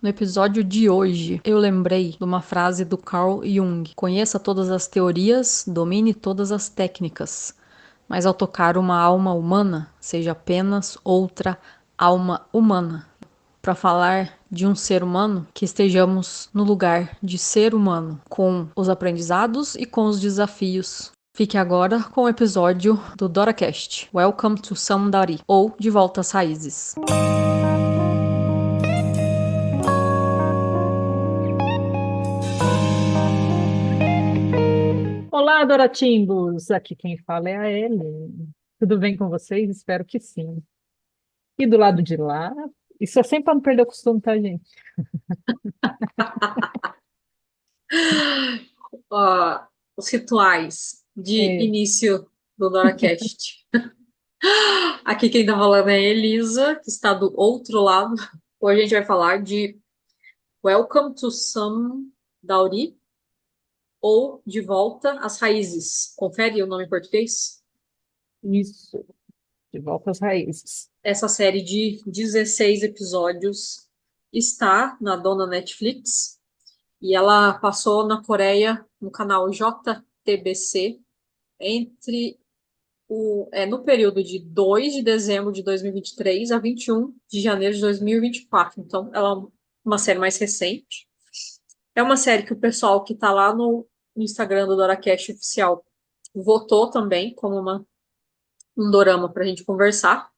No episódio de hoje, eu lembrei de uma frase do Carl Jung: conheça todas as teorias, domine todas as técnicas, mas ao tocar uma alma humana, seja apenas outra alma humana. Para falar de um ser humano, que estejamos no lugar de ser humano, com os aprendizados e com os desafios. Fique agora com o episódio do DoraCast, Welcome to Samdari, ou De Volta às Raízes. Olá, Doratimbos! Aqui quem fala é a Ellen. Tudo bem com vocês? Espero que sim. E do lado de lá, isso é sempre para não perder o costume, tá, gente? Ó, os rituais de É, início do DoraCast. Aqui quem tá falando é a Elisa, que está do outro lado. Hoje a gente vai falar de Welcome to Samdauri, ou De Volta às Raízes. Confere o nome em português? isso, de volta às raízes. Essa série de 16 episódios está na dona Netflix e ela passou na Coreia no canal JTBC entre no período de 2 de dezembro de 2023 a 21 de janeiro de 2024. Então, ela é uma série mais recente. É uma série que o pessoal que está lá no Instagram do DoraCast oficial votou também como um dorama para a gente conversar.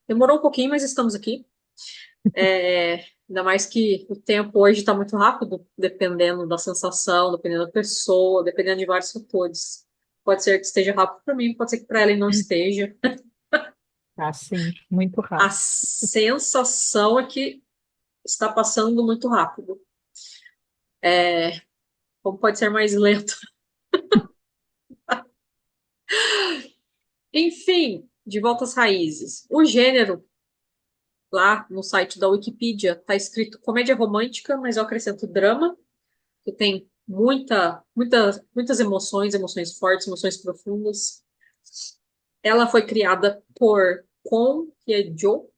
Demorou um pouquinho, mas estamos aqui. Ainda mais que o tempo hoje está muito rápido, dependendo da sensação, dependendo da pessoa, dependendo de vários fatores. Pode ser que esteja rápido para mim, pode ser que para ela não esteja. Ah, sim, muito A rápido. sensação é que está passando muito rápido. Como pode ser mais lento? Enfim, de volta às raízes. O gênero, lá no site da Wikipedia, está escrito comédia romântica, mas eu acrescento drama, que tem muitas emoções, emoções fortes, emoções profundas. Ela foi criada por Kwon Hye-jo,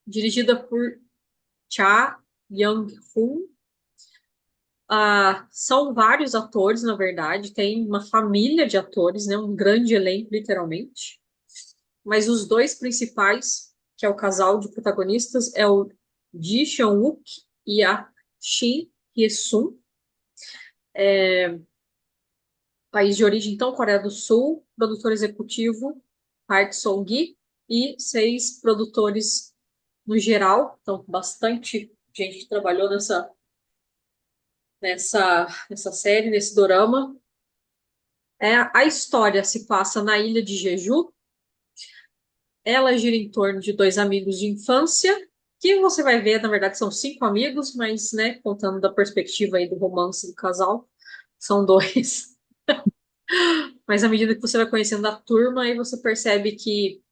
dirigida por Cha Young-hoon. São vários atores, na verdade, tem uma família de atores, né, um grande elenco, literalmente. Mas os dois principais, que é o casal de protagonistas, é o Ji Seon-wook e a Shin Hye-sun. País de origem, então, Coreia do Sul. Produtor executivo, Park Song-gi. E 6 produtores no geral. Então, bastante gente que trabalhou nessa série, nesse dorama. A história se passa na ilha de Jeju. Ela gira em torno de 2 amigos de infância, que você vai ver, na verdade, são 5 amigos, mas, né, contando da perspectiva aí do romance do casal, são 2. Mas à medida que você vai conhecendo a turma, aí você percebe que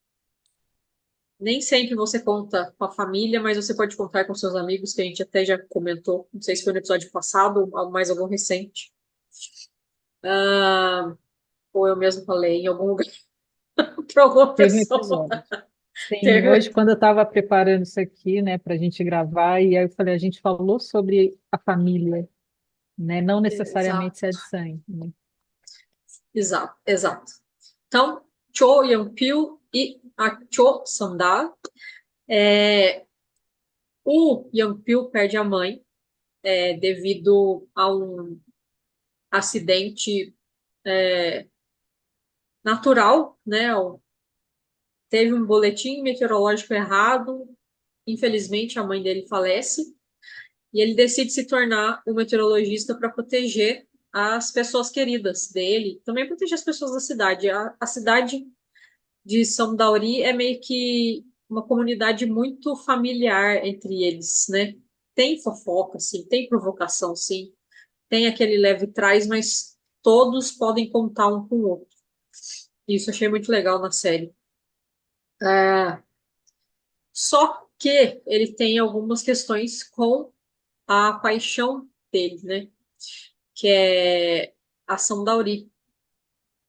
nem sempre você conta com a família, mas você pode contar com seus amigos, que a gente até já comentou. Não sei se foi no episódio passado ou mais algum recente. Ou eu mesmo falei em algum lugar para alguma Teve um pessoa. episódio. Sim, Teve. hoje quando eu estava preparando isso aqui, né, para a gente gravar, e aí eu falei, a gente falou sobre a família, né, não necessariamente Exato, ser de sangue, né? exato, exato. Então, Cho Yeon-pil e a Cho Sandar. O Yeon-pil perde a mãe devido a um acidente natural, né? Teve um boletim meteorológico errado, infelizmente a mãe dele falece, e ele decide se tornar um meteorologista para proteger as pessoas queridas dele, também proteger as pessoas da cidade. A cidade de São Dauri é meio que uma comunidade muito familiar entre eles, né? Tem fofoca, sim, tem provocação, sim, tem aquele leve trás, mas todos podem contar um com o outro. Isso eu achei muito legal na série. Só que ele tem algumas questões com a paixão dele, né? Que é a Dauri.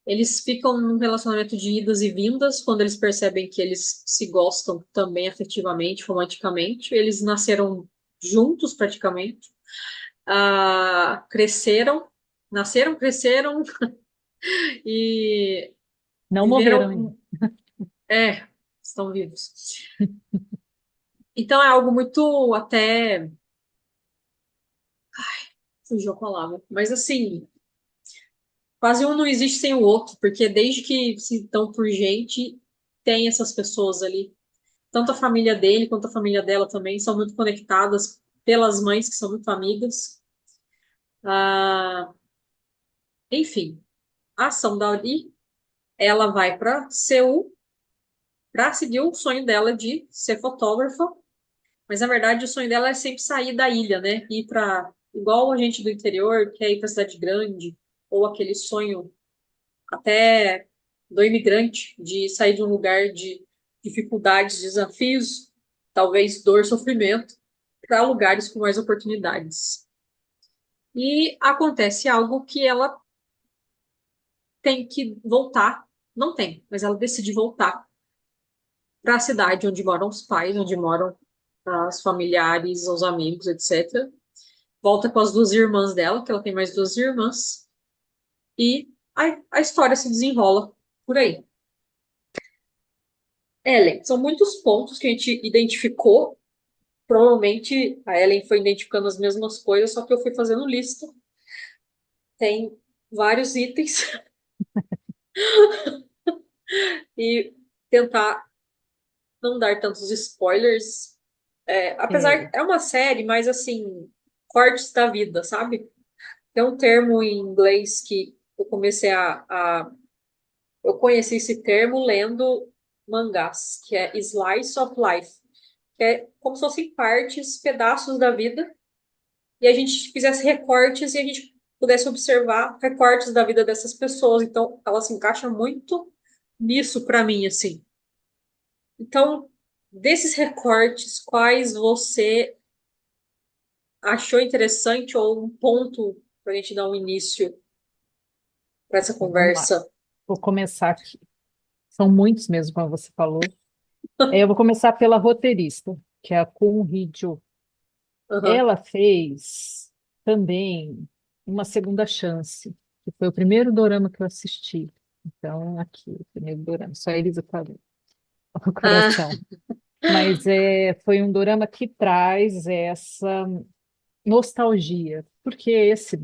Eles ficam num relacionamento de idas e vindas quando eles percebem que eles se gostam também afetivamente, romanticamente. Eles nasceram juntos praticamente, cresceram, nasceram, cresceram e Não morreram ainda. viveram, estão vivos. Então é algo muito até, fugiu a palavra, mas assim, quase um não existe sem o outro, porque desde que se dão por gente, tem essas pessoas ali. Tanto a família dele quanto a família dela também são muito conectadas pelas mães, que são muito amigas. Ah, enfim, a ação da Ali, ela vai para Seul para seguir o sonho dela de ser fotógrafa, mas na verdade o sonho dela é sempre sair da ilha, né? Ir para, igual a gente do interior, que é ir para cidade grande, ou aquele sonho até do imigrante de sair de um lugar de dificuldades, desafios, talvez dor, sofrimento, para lugares com mais oportunidades. E acontece algo que ela tem que voltar, não tem, mas ela decide voltar para a cidade onde moram os pais, onde moram os familiares, os amigos, etc. Volta com as duas irmãs dela, que ela tem mais duas irmãs, e a história se desenrola por aí. Ellen, são muitos pontos que a gente identificou. Provavelmente a Ellen foi identificando as mesmas coisas, só que eu fui fazendo lista. Tem vários itens e tentar não dar tantos spoilers. Apesar, é uma série, mas assim, cortes da vida, sabe? Tem um termo em inglês que eu comecei eu conheci esse termo lendo mangás, que é slice of life, que é como se fossem partes, pedaços da vida, e a gente fizesse recortes e a gente pudesse observar recortes da vida dessas pessoas. Então, ela se encaixa muito nisso para mim, assim. Então, desses recortes, quais você achou interessante ou um ponto para a gente dar um início para essa Vamos lá, conversa? vou começar aqui. São muitos mesmo, como você falou. Eu vou começar pela roteirista, que é a Kun Hee-jo. Uhum. Ela fez também Uma Segunda Chance, que foi o primeiro dorama que eu assisti. Então, aqui, o primeiro dorama. Só a Elisa falou, o Ah, coração. Mas foi um dorama que traz essa nostalgia, porque esse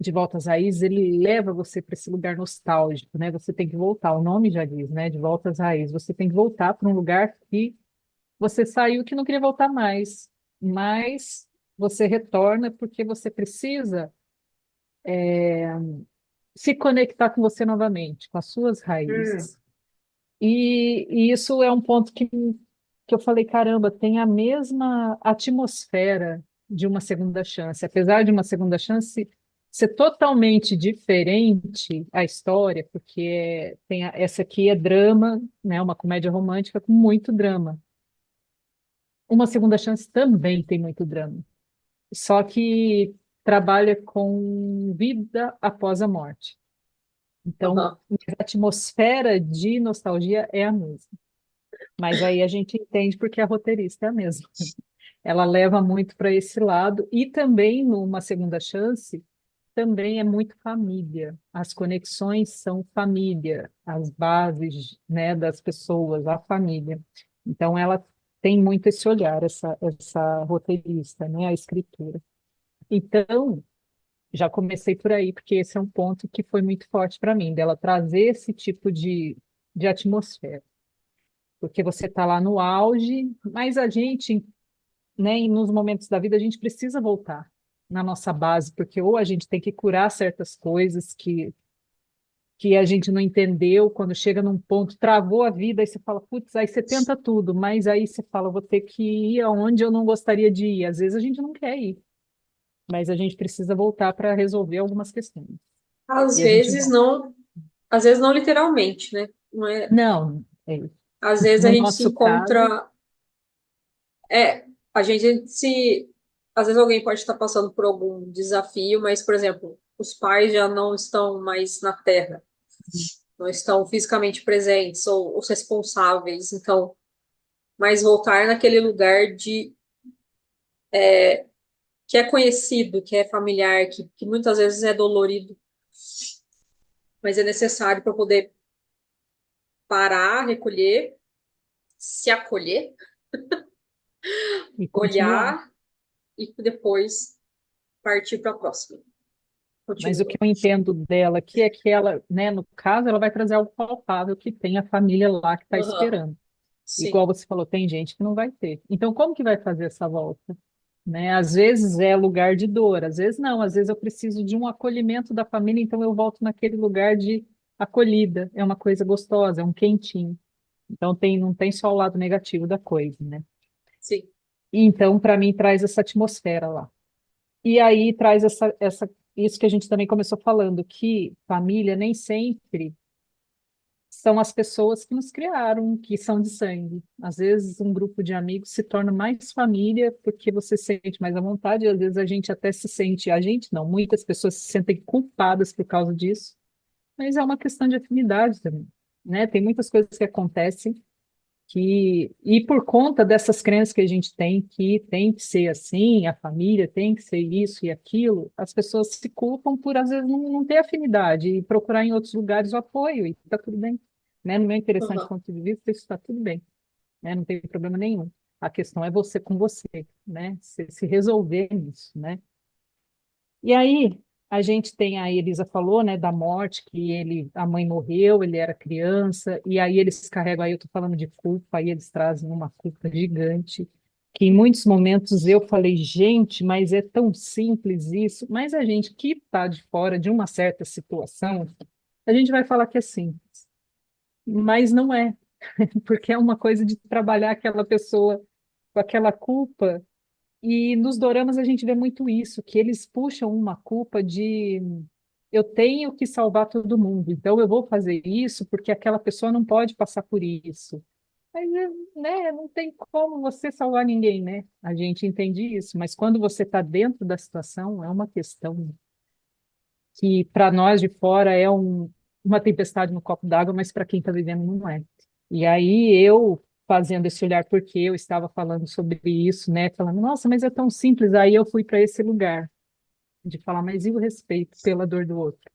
De Volta às Raízes, ele leva você para esse lugar nostálgico, né? Você tem que voltar, o nome já diz, né? De Volta às Raízes. Você tem que voltar para um lugar que você saiu que não queria voltar mais, mas você retorna porque você precisa se conectar com você novamente, com as suas hum, raízes. E isso é um ponto que eu falei, caramba, tem a mesma atmosfera de Uma Segunda Chance. Apesar de Uma Segunda Chance ser totalmente diferente a história, porque essa aqui é drama, né, uma comédia romântica com muito drama. Uma Segunda Chance também tem muito drama, só que trabalha com vida após a morte. Então, uhum. a atmosfera de nostalgia é a mesma. Mas aí a gente entende porque a roteirista é a mesma. Ela leva muito para esse lado e também numa segunda chance também é muito família. As conexões são família, as bases, né, das pessoas, a família. Então ela tem muito esse olhar, essa roteirista, né, a escritura. Então já comecei por aí porque esse é um ponto que foi muito forte para mim, dela trazer esse tipo de atmosfera, porque você está lá no auge, mas a gente, né, e nos momentos da vida a gente precisa voltar na nossa base, porque ou a gente tem que curar certas coisas que a gente não entendeu, quando chega num ponto, travou a vida, aí você fala, putz, aí você tenta tudo, mas aí você fala, vou ter que ir aonde eu não gostaria de ir. Às vezes a gente não quer ir, mas a gente precisa voltar para resolver algumas questões. Às E a gente vezes volta. não, às vezes não literalmente, né? Não é, Não, às vezes a no gente se nosso caso, encontra, é, a gente se, às vezes alguém pode estar passando por algum desafio, mas, por exemplo, os pais já não estão mais na Terra, não estão fisicamente presentes ou os responsáveis, então, mas voltar naquele lugar de que é conhecido, que é familiar, que muitas vezes é dolorido, mas é necessário para poder parar, recolher, se acolher, E continuar. olhar e depois partir para a próxima. Mas o Continua. que eu entendo dela aqui é que ela, né, no caso, ela vai trazer algo palpável que tem a família lá que está Aham, esperando. sim, Igual você falou, tem gente que não vai ter. Então, como que vai fazer essa volta? Né? Às vezes é lugar de dor, às vezes não, às vezes eu preciso de um acolhimento da família, então eu volto naquele lugar de acolhida. É uma coisa gostosa, é um quentinho. Então não tem só o lado negativo da coisa, né? sim. E então, para mim, traz essa atmosfera lá. E aí traz isso que a gente também começou falando, que família nem sempre são as pessoas que nos criaram, que são de sangue. Às vezes, um grupo de amigos se torna mais família porque você se sente mais à vontade, e às vezes a gente até se sente, a gente não, muitas pessoas se sentem culpadas por causa disso, mas é uma questão de afinidade também, né? Tem muitas coisas que acontecem e por conta dessas crenças que a gente tem que ser assim, a família tem que ser isso e aquilo, as pessoas se culpam por, às vezes, não ter afinidade e procurar em outros lugares o apoio, e está tudo bem. Né? No meu interessante Aham. ponto de vista, isso está tudo bem, né? Não tem problema nenhum. A questão é você com você, né? Se resolver nisso, né? E aí, a gente tem, a Elisa falou, né, da morte, que a mãe morreu, ele era criança, e aí eles carregam, aí eu tô falando de culpa, aí eles trazem uma culpa gigante, que em muitos momentos eu falei, gente, mas é tão simples isso, mas a gente que está de fora de uma certa situação, a gente vai falar que é simples, mas não é, porque é uma coisa de trabalhar aquela pessoa com aquela culpa, e nos doramas a gente vê muito isso, que eles puxam uma culpa de eu tenho que salvar todo mundo, então eu vou fazer isso porque aquela pessoa não pode passar por isso. Mas, né, não tem como você salvar ninguém, né? A gente entende isso, mas quando você está dentro da situação, é uma questão que para nós de fora é uma tempestade no copo d'água, mas para quem está vivendo não é. E aí eu fazendo esse olhar porque eu estava falando sobre isso, né? Falando, nossa, mas é tão simples. Aí eu fui para esse lugar de falar, mas e o respeito pela dor do outro,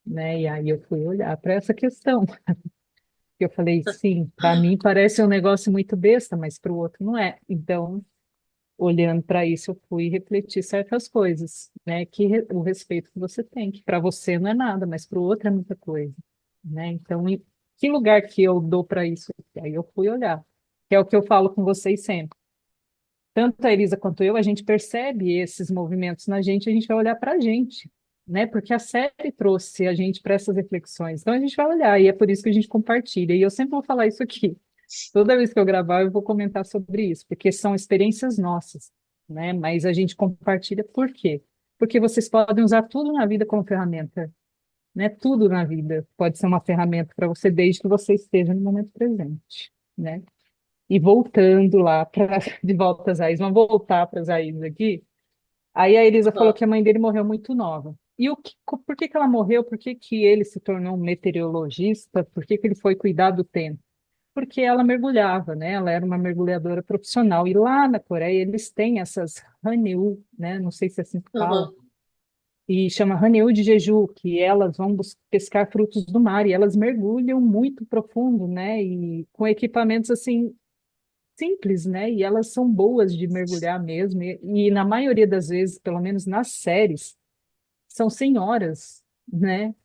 né? E aí eu fui olhar para essa questão. Eu falei, sim, para mim parece um negócio muito besta, mas para o outro não é. Então, olhando para isso, eu fui refletir certas coisas, né? O respeito que você tem, que para você não é nada, mas para o outro é muita coisa, né? Então, que lugar que eu dou para isso? Aí eu fui olhar, que é o que eu falo com vocês sempre. Tanto a Elisa quanto eu, a gente percebe esses movimentos na gente, a gente vai olhar para a gente, né? Porque a série trouxe a gente para essas reflexões. Então a gente vai olhar, e é por isso que a gente compartilha. E eu sempre vou falar isso aqui. Toda vez que eu gravar, eu vou comentar sobre isso, porque são experiências nossas, né? Mas a gente compartilha por quê? Porque vocês podem usar tudo na vida como ferramenta, né? Tudo na vida pode ser uma ferramenta para você, desde que você esteja no momento presente, né? E voltando lá para de volta às raízes, vamos voltar para as raízes aqui. Aí a Elisa falou Aham. que a mãe dele morreu muito nova. E por que que ela morreu? Por que que ele se tornou um meteorologista? Por que que ele foi cuidar do tempo? Porque ela mergulhava, né? Ela era uma mergulhadora profissional. E lá na Coreia eles têm essas Haneu, né? Não sei se é assim que fala. Aham. E chama Haneu de Jeju, que elas vão pescar frutos do mar e elas mergulham muito profundo, né? E com equipamentos assim simples, né? E elas são boas de mergulhar mesmo. E na maioria das vezes, pelo menos nas séries, são senhoras, né?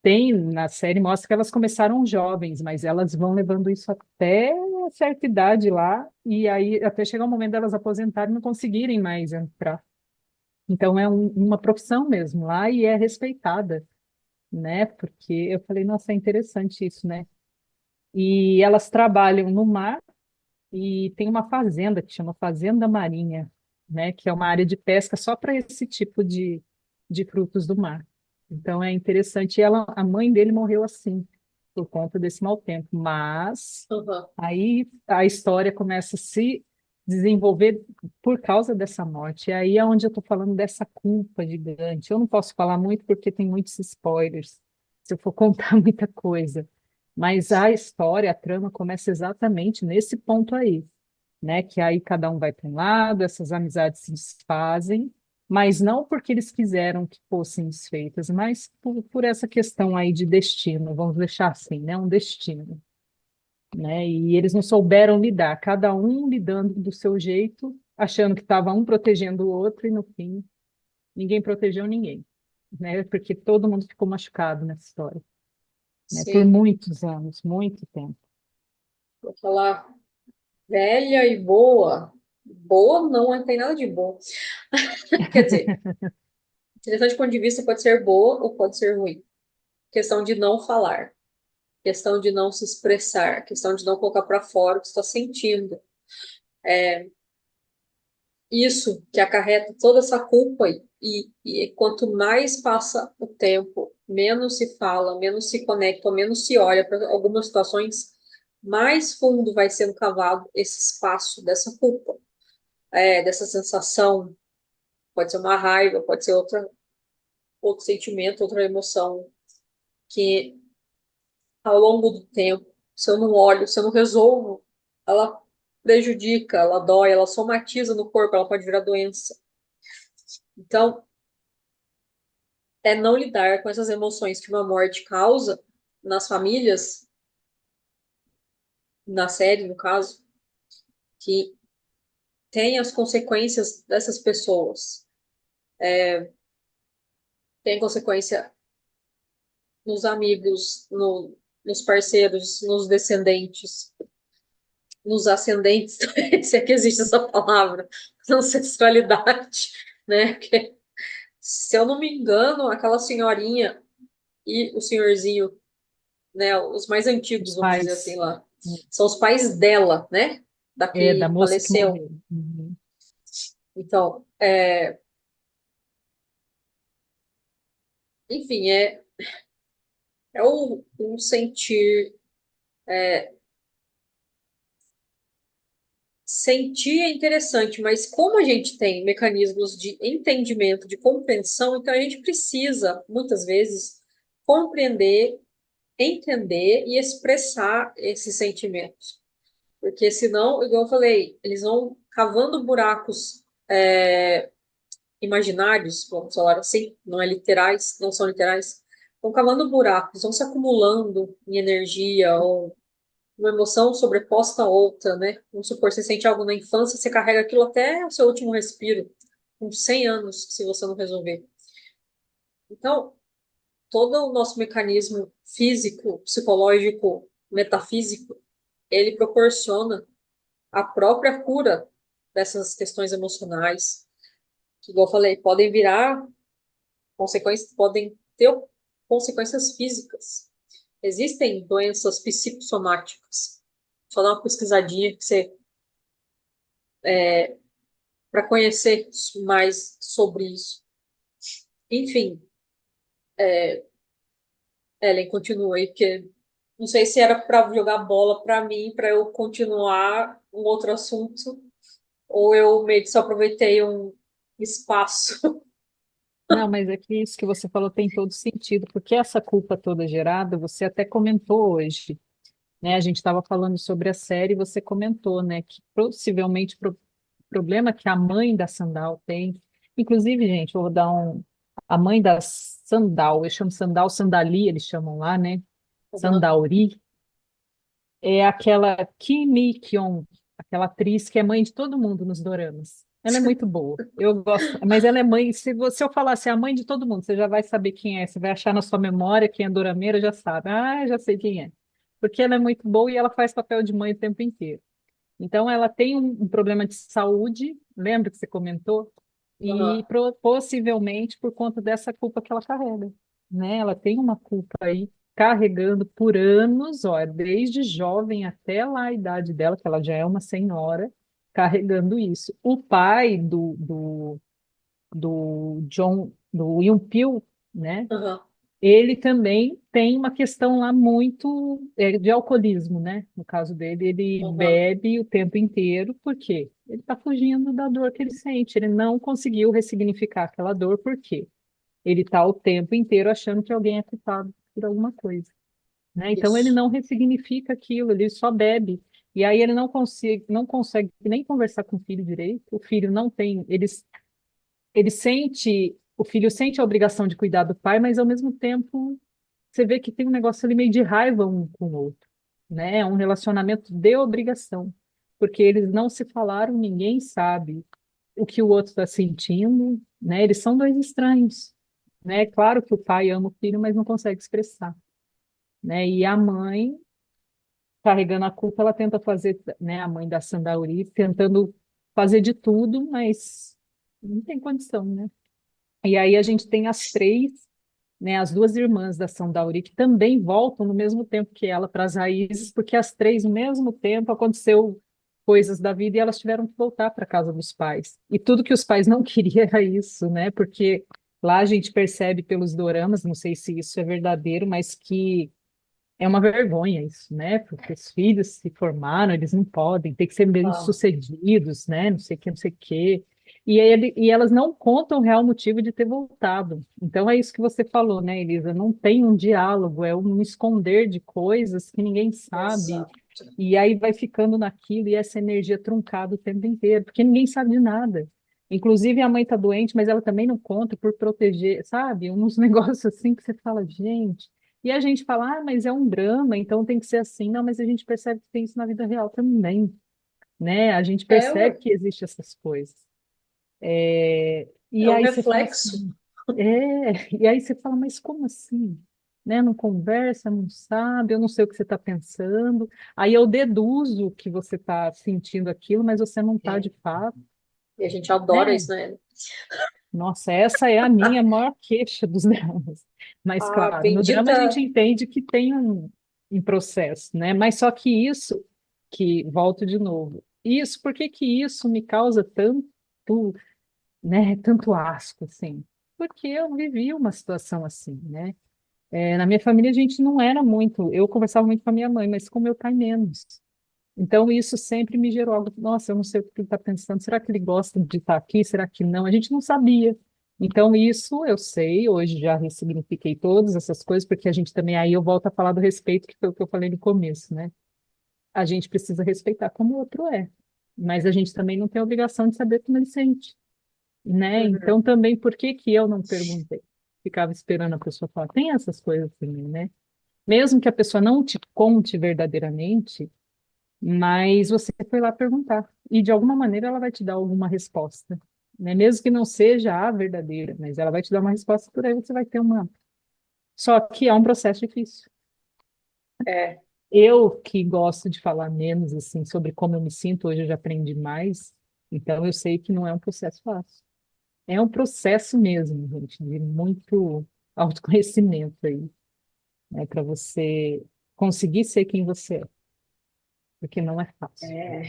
Tem na série mostra que elas começaram jovens, mas elas vão levando isso até uma certa idade lá, e aí até chegar o momento delas aposentarem e não conseguirem mais entrar. Então é uma profissão mesmo lá e é respeitada, né? Porque eu falei, nossa, é interessante isso, né? E elas trabalham no mar e tem uma fazenda que chama Fazenda Marinha, né? Que é uma área de pesca só para esse tipo de frutos do mar. Então é interessante. E a mãe dele morreu assim, por conta desse mau tempo. Mas Aham. aí a história começa a se desenvolver por causa dessa morte. E aí é onde eu estou falando dessa culpa gigante. Eu não posso falar muito porque tem muitos spoilers, se eu for contar muita coisa. Mas a história, a trama começa exatamente nesse ponto aí, né? Que aí cada um vai para um lado, essas amizades se desfazem, mas não porque eles quiseram que fossem desfeitas, mas por essa questão aí de destino, vamos deixar assim, né? Um destino, né? E eles não souberam lidar, cada um lidando do seu jeito, achando que estava um protegendo o outro, e no fim, ninguém protegeu ninguém, né? Porque todo mundo ficou machucado nessa história, né? Por Sim, muitos anos, muito tempo. aquela velha e boa. Boa não tem nada de bom. Quer dizer, interessante do ponto de vista pode ser boa ou pode ser ruim. Questão de não falar, questão de não se expressar, questão de não colocar para fora o que está sentindo. Isso que acarreta toda essa culpa e quanto mais passa o tempo, menos se fala, menos se conecta, menos se olha para algumas situações, mais fundo vai sendo cavado esse espaço dessa culpa, dessa sensação. Pode ser uma raiva, pode ser outro sentimento, outra emoção, que ao longo do tempo, se eu não olho, se eu não resolvo, ela prejudica, ela dói, ela somatiza no corpo, ela pode virar doença. Então, é não lidar com essas emoções que uma morte causa nas famílias, na série, no caso, que tem as consequências dessas pessoas. Tem consequência nos amigos, nos parceiros, nos descendentes, nos ascendentes, se é que existe essa palavra, na ancestralidade, né? Porque, se eu não me engano, aquela senhorinha e o senhorzinho, né, os mais antigos, Os vamos dizer assim pais, lá, são os pais dela, né? Da da que moça que faleceu. morreu. Uhum. Então, enfim, é o sentir. Sentir é interessante, mas como a gente tem mecanismos de entendimento, de compreensão, então a gente precisa, muitas vezes, compreender, entender e expressar esses sentimentos. Porque senão, igual eu falei, eles vão cavando buracos imaginários, vamos falar assim, não é literais, não são literais, vão cavando buracos, vão se acumulando em energia ou uma emoção sobreposta a outra, né? Vamos supor, você sente algo na infância, você carrega aquilo até o seu último respiro, com 100 anos, se você não resolver. Então, todo o nosso mecanismo físico, psicológico, metafísico, ele proporciona a própria cura dessas questões emocionais, que, igual eu falei, podem virar consequências, podem ter consequências físicas. Existem doenças psicossomáticas. Só dá uma pesquisadinha que você para conhecer mais sobre isso. Enfim, Ellen, continua aí, porque não sei se era para jogar bola para mim, para eu continuar um outro assunto, ou eu meio que só aproveitei um espaço. Não, mas é que isso que você falou tem todo sentido, porque essa culpa toda gerada, você até comentou hoje, né? A gente estava falando sobre a série, e você comentou, né, que possivelmente o problema que a mãe da Sandal tem, inclusive, gente, eu vou dar a mãe da Sandal, eu chamo Sandal, Sandali, eles chamam lá, né? Uhum. Sandauri, é aquela Kim Mi-kyung, aquela atriz que é mãe de todo mundo nos doramas. Ela é muito boa. Eu gosto, mas ela é mãe. Se eu falar assim, a mãe de todo mundo, você já vai saber quem é. Você vai achar na sua memória quem é dorameira, já sabe. Ah, já sei quem é. Porque ela é muito boa e ela faz papel de mãe o tempo inteiro. Então, ela tem um problema de saúde, lembra que você comentou? Uhum. E possivelmente por conta dessa culpa que ela carrega, né? Ela tem uma culpa aí carregando por anos, ó, desde jovem até lá a idade dela, que ela já é uma senhora, carregando isso. O pai do John, do Yoon-pil, né? Uhum. Ele também tem uma questão lá muito de alcoolismo, né? No caso dele, ele Uhum. bebe o tempo inteiro, por quê? Ele está fugindo da dor que ele sente. Ele não conseguiu ressignificar aquela dor, por quê? Ele está o tempo inteiro achando que alguém é culpado por alguma coisa, né? Então ele Isso. não ressignifica aquilo, ele só bebe. E aí ele não consegue nem conversar com o filho direito, o filho não tem, o filho sente a obrigação de cuidar do pai, mas ao mesmo tempo você vê que tem um negócio ali meio de raiva um com o outro, né? É um relacionamento de obrigação, porque eles não se falaram, ninguém sabe o que o outro está sentindo, né? Eles são dois estranhos, né? Claro que o pai ama o filho, mas não consegue expressar, né? E a mãe, carregando a culpa, ela tenta fazer, né? A mãe da Sandauri tentando fazer de tudo, mas não tem condição, né? E aí a gente tem as três, né, as duas irmãs da Sandauri, que também voltam no mesmo tempo que ela para as raízes, porque as três, no mesmo tempo, aconteceu coisas da vida e elas tiveram que voltar para a casa dos pais. E tudo que os pais não queriam era isso, né? Porque lá a gente percebe pelos doramas, não sei se isso é verdadeiro, mas que é uma vergonha isso, né? Porque os filhos se formaram, eles não podem, tem que ser Ah, bem-sucedidos, né? Não sei o que, não sei o quê. E elas não contam o real motivo de ter voltado. Então é isso que você falou, né, Elisa? Não tem um diálogo, é um esconder de coisas que ninguém sabe. exato. E aí vai ficando naquilo e essa energia truncada o tempo inteiro, porque ninguém sabe de nada. Inclusive a mãe está doente, mas ela também não conta por proteger, sabe? Uns negócios assim que você fala, gente. E a gente fala, ah, mas é um drama, então tem que ser assim. Não, mas a gente percebe que tem isso na vida real também, né? A gente É, percebe que existe essas coisas. E é um aí você fala reflexo. assim, e aí você fala, mas como assim? Né? Não conversa, não sabe, eu não sei o que você está pensando. Aí eu deduzo que você está sentindo aquilo, mas você não está É, de fato, e a gente adora né? isso, né? Nossa, essa é a minha maior queixa dos dramas. Mas, A claro, no drama a gente bendita. entende que tem um processo, né? Mas só que isso, que volto de novo, isso, por que que isso me causa tanto, né, tanto asco, assim? Porque eu vivi uma situação assim, né? Na minha família a gente não era muito, eu conversava muito com a minha mãe, mas com meu pai menos. Então, isso sempre me gerou algo. Nossa, eu não sei o que ele está pensando. Será que ele gosta de estar aqui? Será que não? A gente não sabia. Então, isso eu sei. Hoje já ressignifiquei todas essas coisas, porque a gente também. Aí eu volto a falar do respeito, que foi o que eu falei no começo, né? A gente precisa respeitar como o outro é. Mas a gente também não tem a obrigação de saber como ele sente, né? Uhum. Então, também, por que que eu não perguntei? Ficava esperando a pessoa falar. Tem essas coisas também, né? Mesmo que a pessoa não te conte verdadeiramente. Mas você foi lá perguntar. E de alguma maneira ela vai te dar alguma resposta, né? Mesmo que não seja a verdadeira, mas ela vai te dar uma resposta, por aí você vai ter uma. Só que é um processo difícil. É, Eu que gosto de falar menos assim sobre como eu me sinto, hoje eu já aprendi mais, então eu sei que não é um processo fácil. É um processo mesmo, gente, de muito autoconhecimento aí, né, para você conseguir ser quem você é, porque não é fácil. é.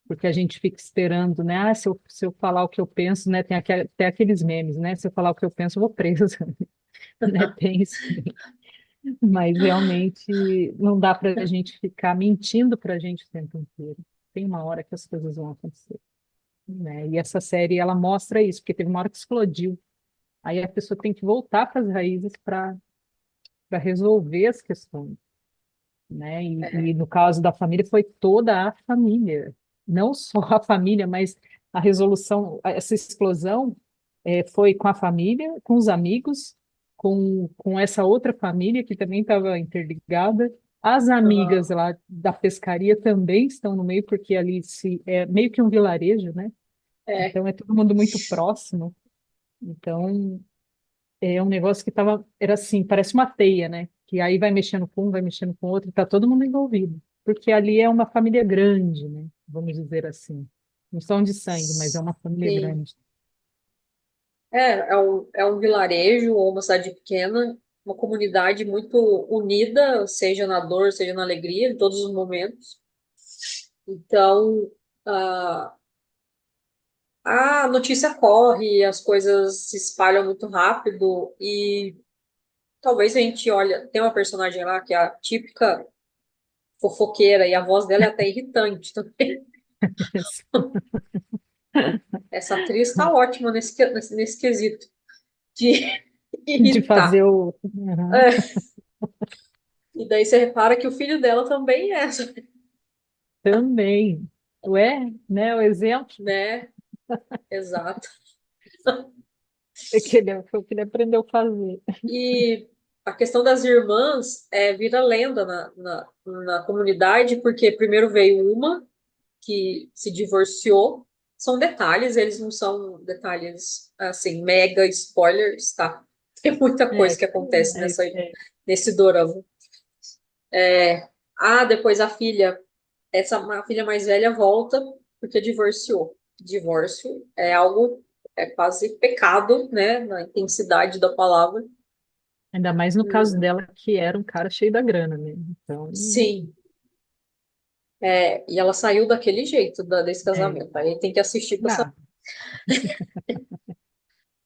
Porque a gente fica esperando, né? Ah, se eu falar o que eu penso, né? Tem até aqueles memes, né? Se eu falar o que eu penso, eu vou presa, né? Tem isso. Mas realmente não dá para a gente ficar mentindo para a gente o tempo inteiro. Tem uma hora que as coisas vão acontecer, né? E essa série, ela mostra isso, porque teve uma hora que explodiu. Aí a pessoa tem que voltar para as raízes para resolver as questões, né? E É. no caso da família, foi toda a família, não só a família, mas a resolução, essa explosão foi com a família, com os amigos, com essa outra família que também estava interligada. As amigas Aham. lá da pescaria também estão no meio, porque ali é meio que um vilarejo, né? É. Então é todo mundo muito próximo. Então é um negócio que era assim, parece uma teia, né? Que aí vai mexendo com um, vai mexendo com o outro, e tá todo mundo envolvido. Porque ali é uma família grande, né? Vamos dizer assim. Não são de sangue, mas é uma família Sim. grande. É um vilarejo ou uma cidade pequena, uma comunidade muito unida, seja na dor, seja na alegria, em todos os momentos. Então, a, a notícia corre, as coisas se espalham muito rápido e talvez a gente olha, tem uma personagem lá que é a típica fofoqueira e a voz dela é até irritante também. Essa atriz está ótima nesse quesito de De fazer irritar. o. Uhum. É. E daí você repara que o filho dela também é. Também. Ué, né? O exemplo né? Exato. é que foi o que ele aprendeu a fazer. E a questão das irmãs vira lenda na comunidade, porque primeiro veio uma que se divorciou. São detalhes, eles não são detalhes assim, mega spoilers, tá? Tem muita coisa É, que acontece é, nesse dorama. Depois a filha, a filha mais velha volta porque divorciou. Divórcio é algo, é quase pecado, né? Na intensidade da palavra. ainda mais no caso dela, que era um cara cheio da grana, né? Então, Sim, e ela saiu daquele jeito desse é. casamento. Aí tem que assistir para saber.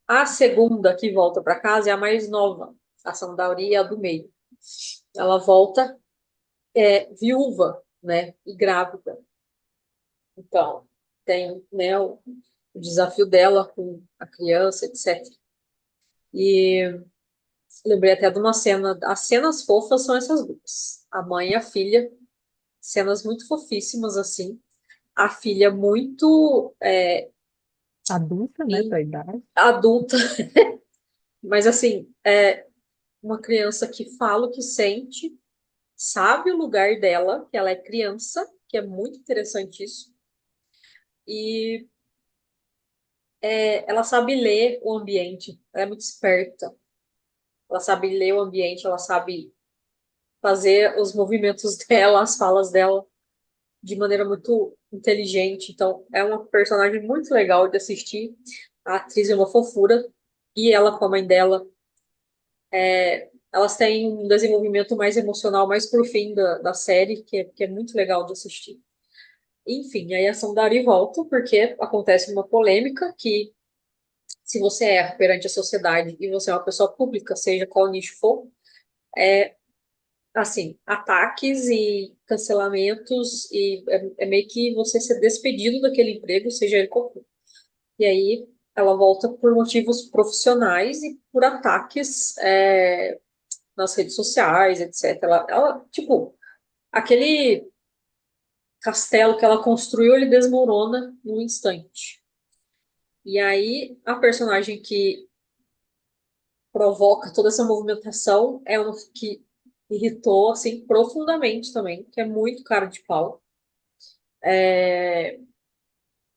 Ah, A segunda que volta para casa é a mais nova, a Sandauri é a do meio. Ela volta viúva, né, e grávida. Então, tem, né, o desafio dela com a criança, etc. E lembrei até de uma cena, as cenas fofas são essas duas. A mãe e a filha, cenas muito fofíssimas, assim. A filha muito adulta, né, para a idade. adulta, mas assim, uma criança que fala o que sente, sabe o lugar dela, que ela é criança, que é muito interessante isso, e ela sabe ler o ambiente, ela é muito esperta, ela sabe ler o ambiente, ela sabe fazer os movimentos dela, as falas dela de maneira muito inteligente, então é uma personagem muito legal de assistir, a atriz é uma fofura, e ela com a mãe dela, elas têm um desenvolvimento mais emocional mais pro fim da série, que é muito legal de assistir. Enfim, aí a ação da Ari volta, porque acontece uma polêmica que, se você erra perante a sociedade e você é uma pessoa pública, seja qual nicho for, assim, ataques e cancelamentos, e é meio que você ser despedido daquele emprego, seja ele qual for. E aí ela volta por motivos profissionais e por ataques nas redes sociais, etc. Tipo, aquele castelo que ela construiu, ele desmorona num instante. E aí, a personagem que provoca toda essa movimentação é uma que irritou, assim, profundamente também, que é muito cara de pau.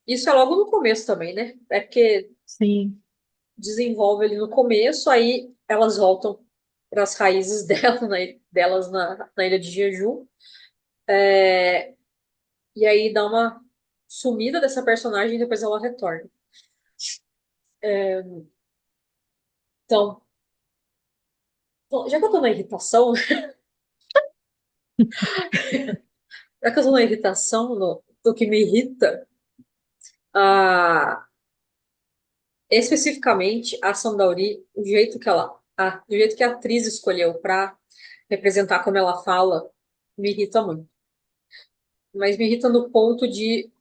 Isso é logo no começo também, né? É porque Sim. desenvolve ali no começo, aí elas voltam para as raízes delas na ilha de Jeju, e aí dá uma sumida dessa personagem e depois ela retorna. Então, bom, já que eu tô na irritação, já que eu tô na irritação, do que me irrita, especificamente a Sandauri, o jeito que a atriz escolheu para representar como ela fala, me irrita muito. Mas me irrita no ponto de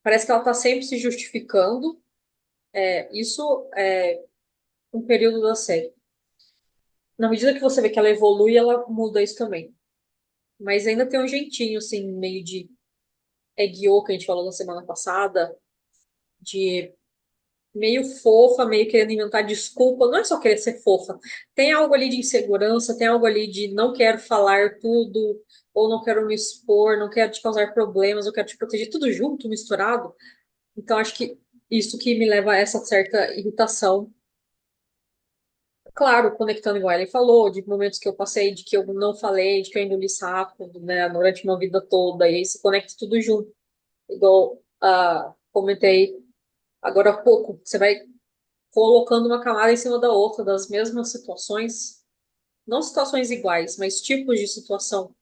parece que ela tá sempre se justificando. Isso é um período da série. Na medida que você vê que ela evolui, ela muda isso também. Mas ainda tem um jeitinho, assim, meio de Egyo, que a gente falou na semana passada, de meio fofa, meio querendo inventar desculpa. Não é só querer ser fofa. Tem algo ali de insegurança, tem algo ali de não quero falar tudo, ou não quero me expor, não quero te causar problemas, eu quero te proteger, tudo junto, misturado. Então, acho que isso que me leva a essa certa irritação. Claro, conectando igual ele falou, de momentos que eu passei, de que eu não falei, de que eu engoli sapo, né, durante uma vida toda, e aí se conecta tudo junto. Igual comentei agora há pouco, você vai colocando uma camada em cima da outra, das mesmas situações, não situações iguais, mas tipos de situação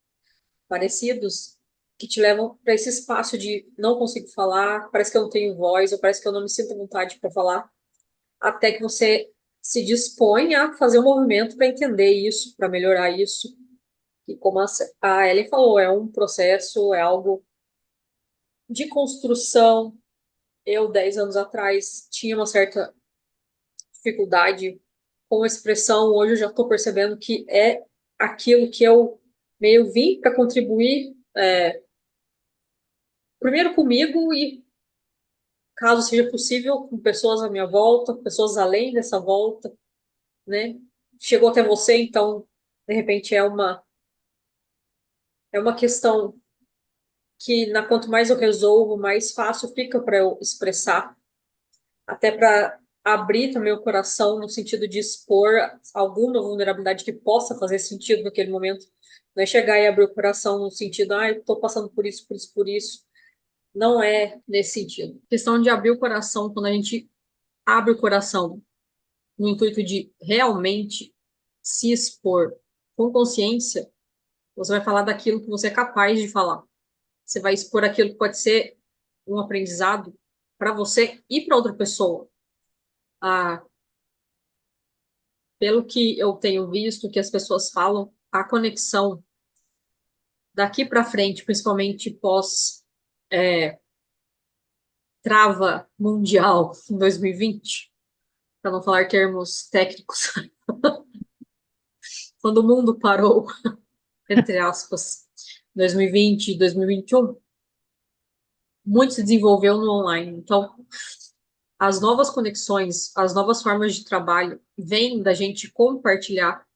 parecidos, que te levam para esse espaço de não consigo falar, parece que eu não tenho voz, ou parece que eu não me sinto à vontade para falar, até que você se dispõe a fazer um movimento para entender isso, para melhorar isso. E como a Ellen falou, é um processo, é algo de construção. Eu, 10 anos atrás, tinha uma certa dificuldade com a expressão, hoje eu já estou percebendo que é aquilo que eu meio vim para contribuir Primeiro comigo e, caso seja possível, com pessoas à minha volta, pessoas além dessa volta, né? Chegou até você, então, de repente, é uma questão que, quanto mais eu resolvo, mais fácil fica para eu expressar, até para abrir também o coração no sentido de expor alguma vulnerabilidade que possa fazer sentido naquele momento. Não é chegar e abrir o coração no sentido, estou passando por isso, por isso, por isso. Não é nesse sentido. A questão de abrir o coração, quando a gente abre o coração no intuito de realmente se expor com consciência, você vai falar daquilo que você é capaz de falar. Você vai expor aquilo que pode ser um aprendizado para você e para outra pessoa. Ah, pelo que eu tenho visto, que as pessoas falam, a conexão daqui para frente, principalmente pós trava mundial em 2020, para não falar termos técnicos, quando o mundo parou, entre aspas, 2020 e 2021, muito se desenvolveu no online. Então, as novas conexões, as novas formas de trabalho vêm da gente compartilhar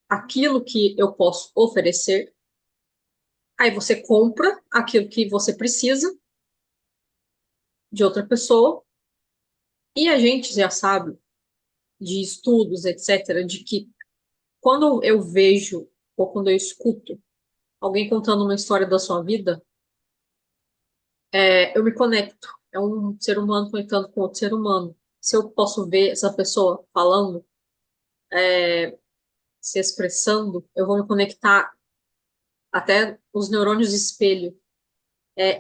aquilo que eu posso oferecer. Aí você compra aquilo que você precisa de outra pessoa, e a gente já sabe de estudos, etc., de que quando eu vejo ou quando eu escuto alguém contando uma história da sua vida, eu me conecto. É um ser humano conectando com outro ser humano. Se eu posso ver essa pessoa falando, se expressando, eu vou me conectar até os neurônios de espelho.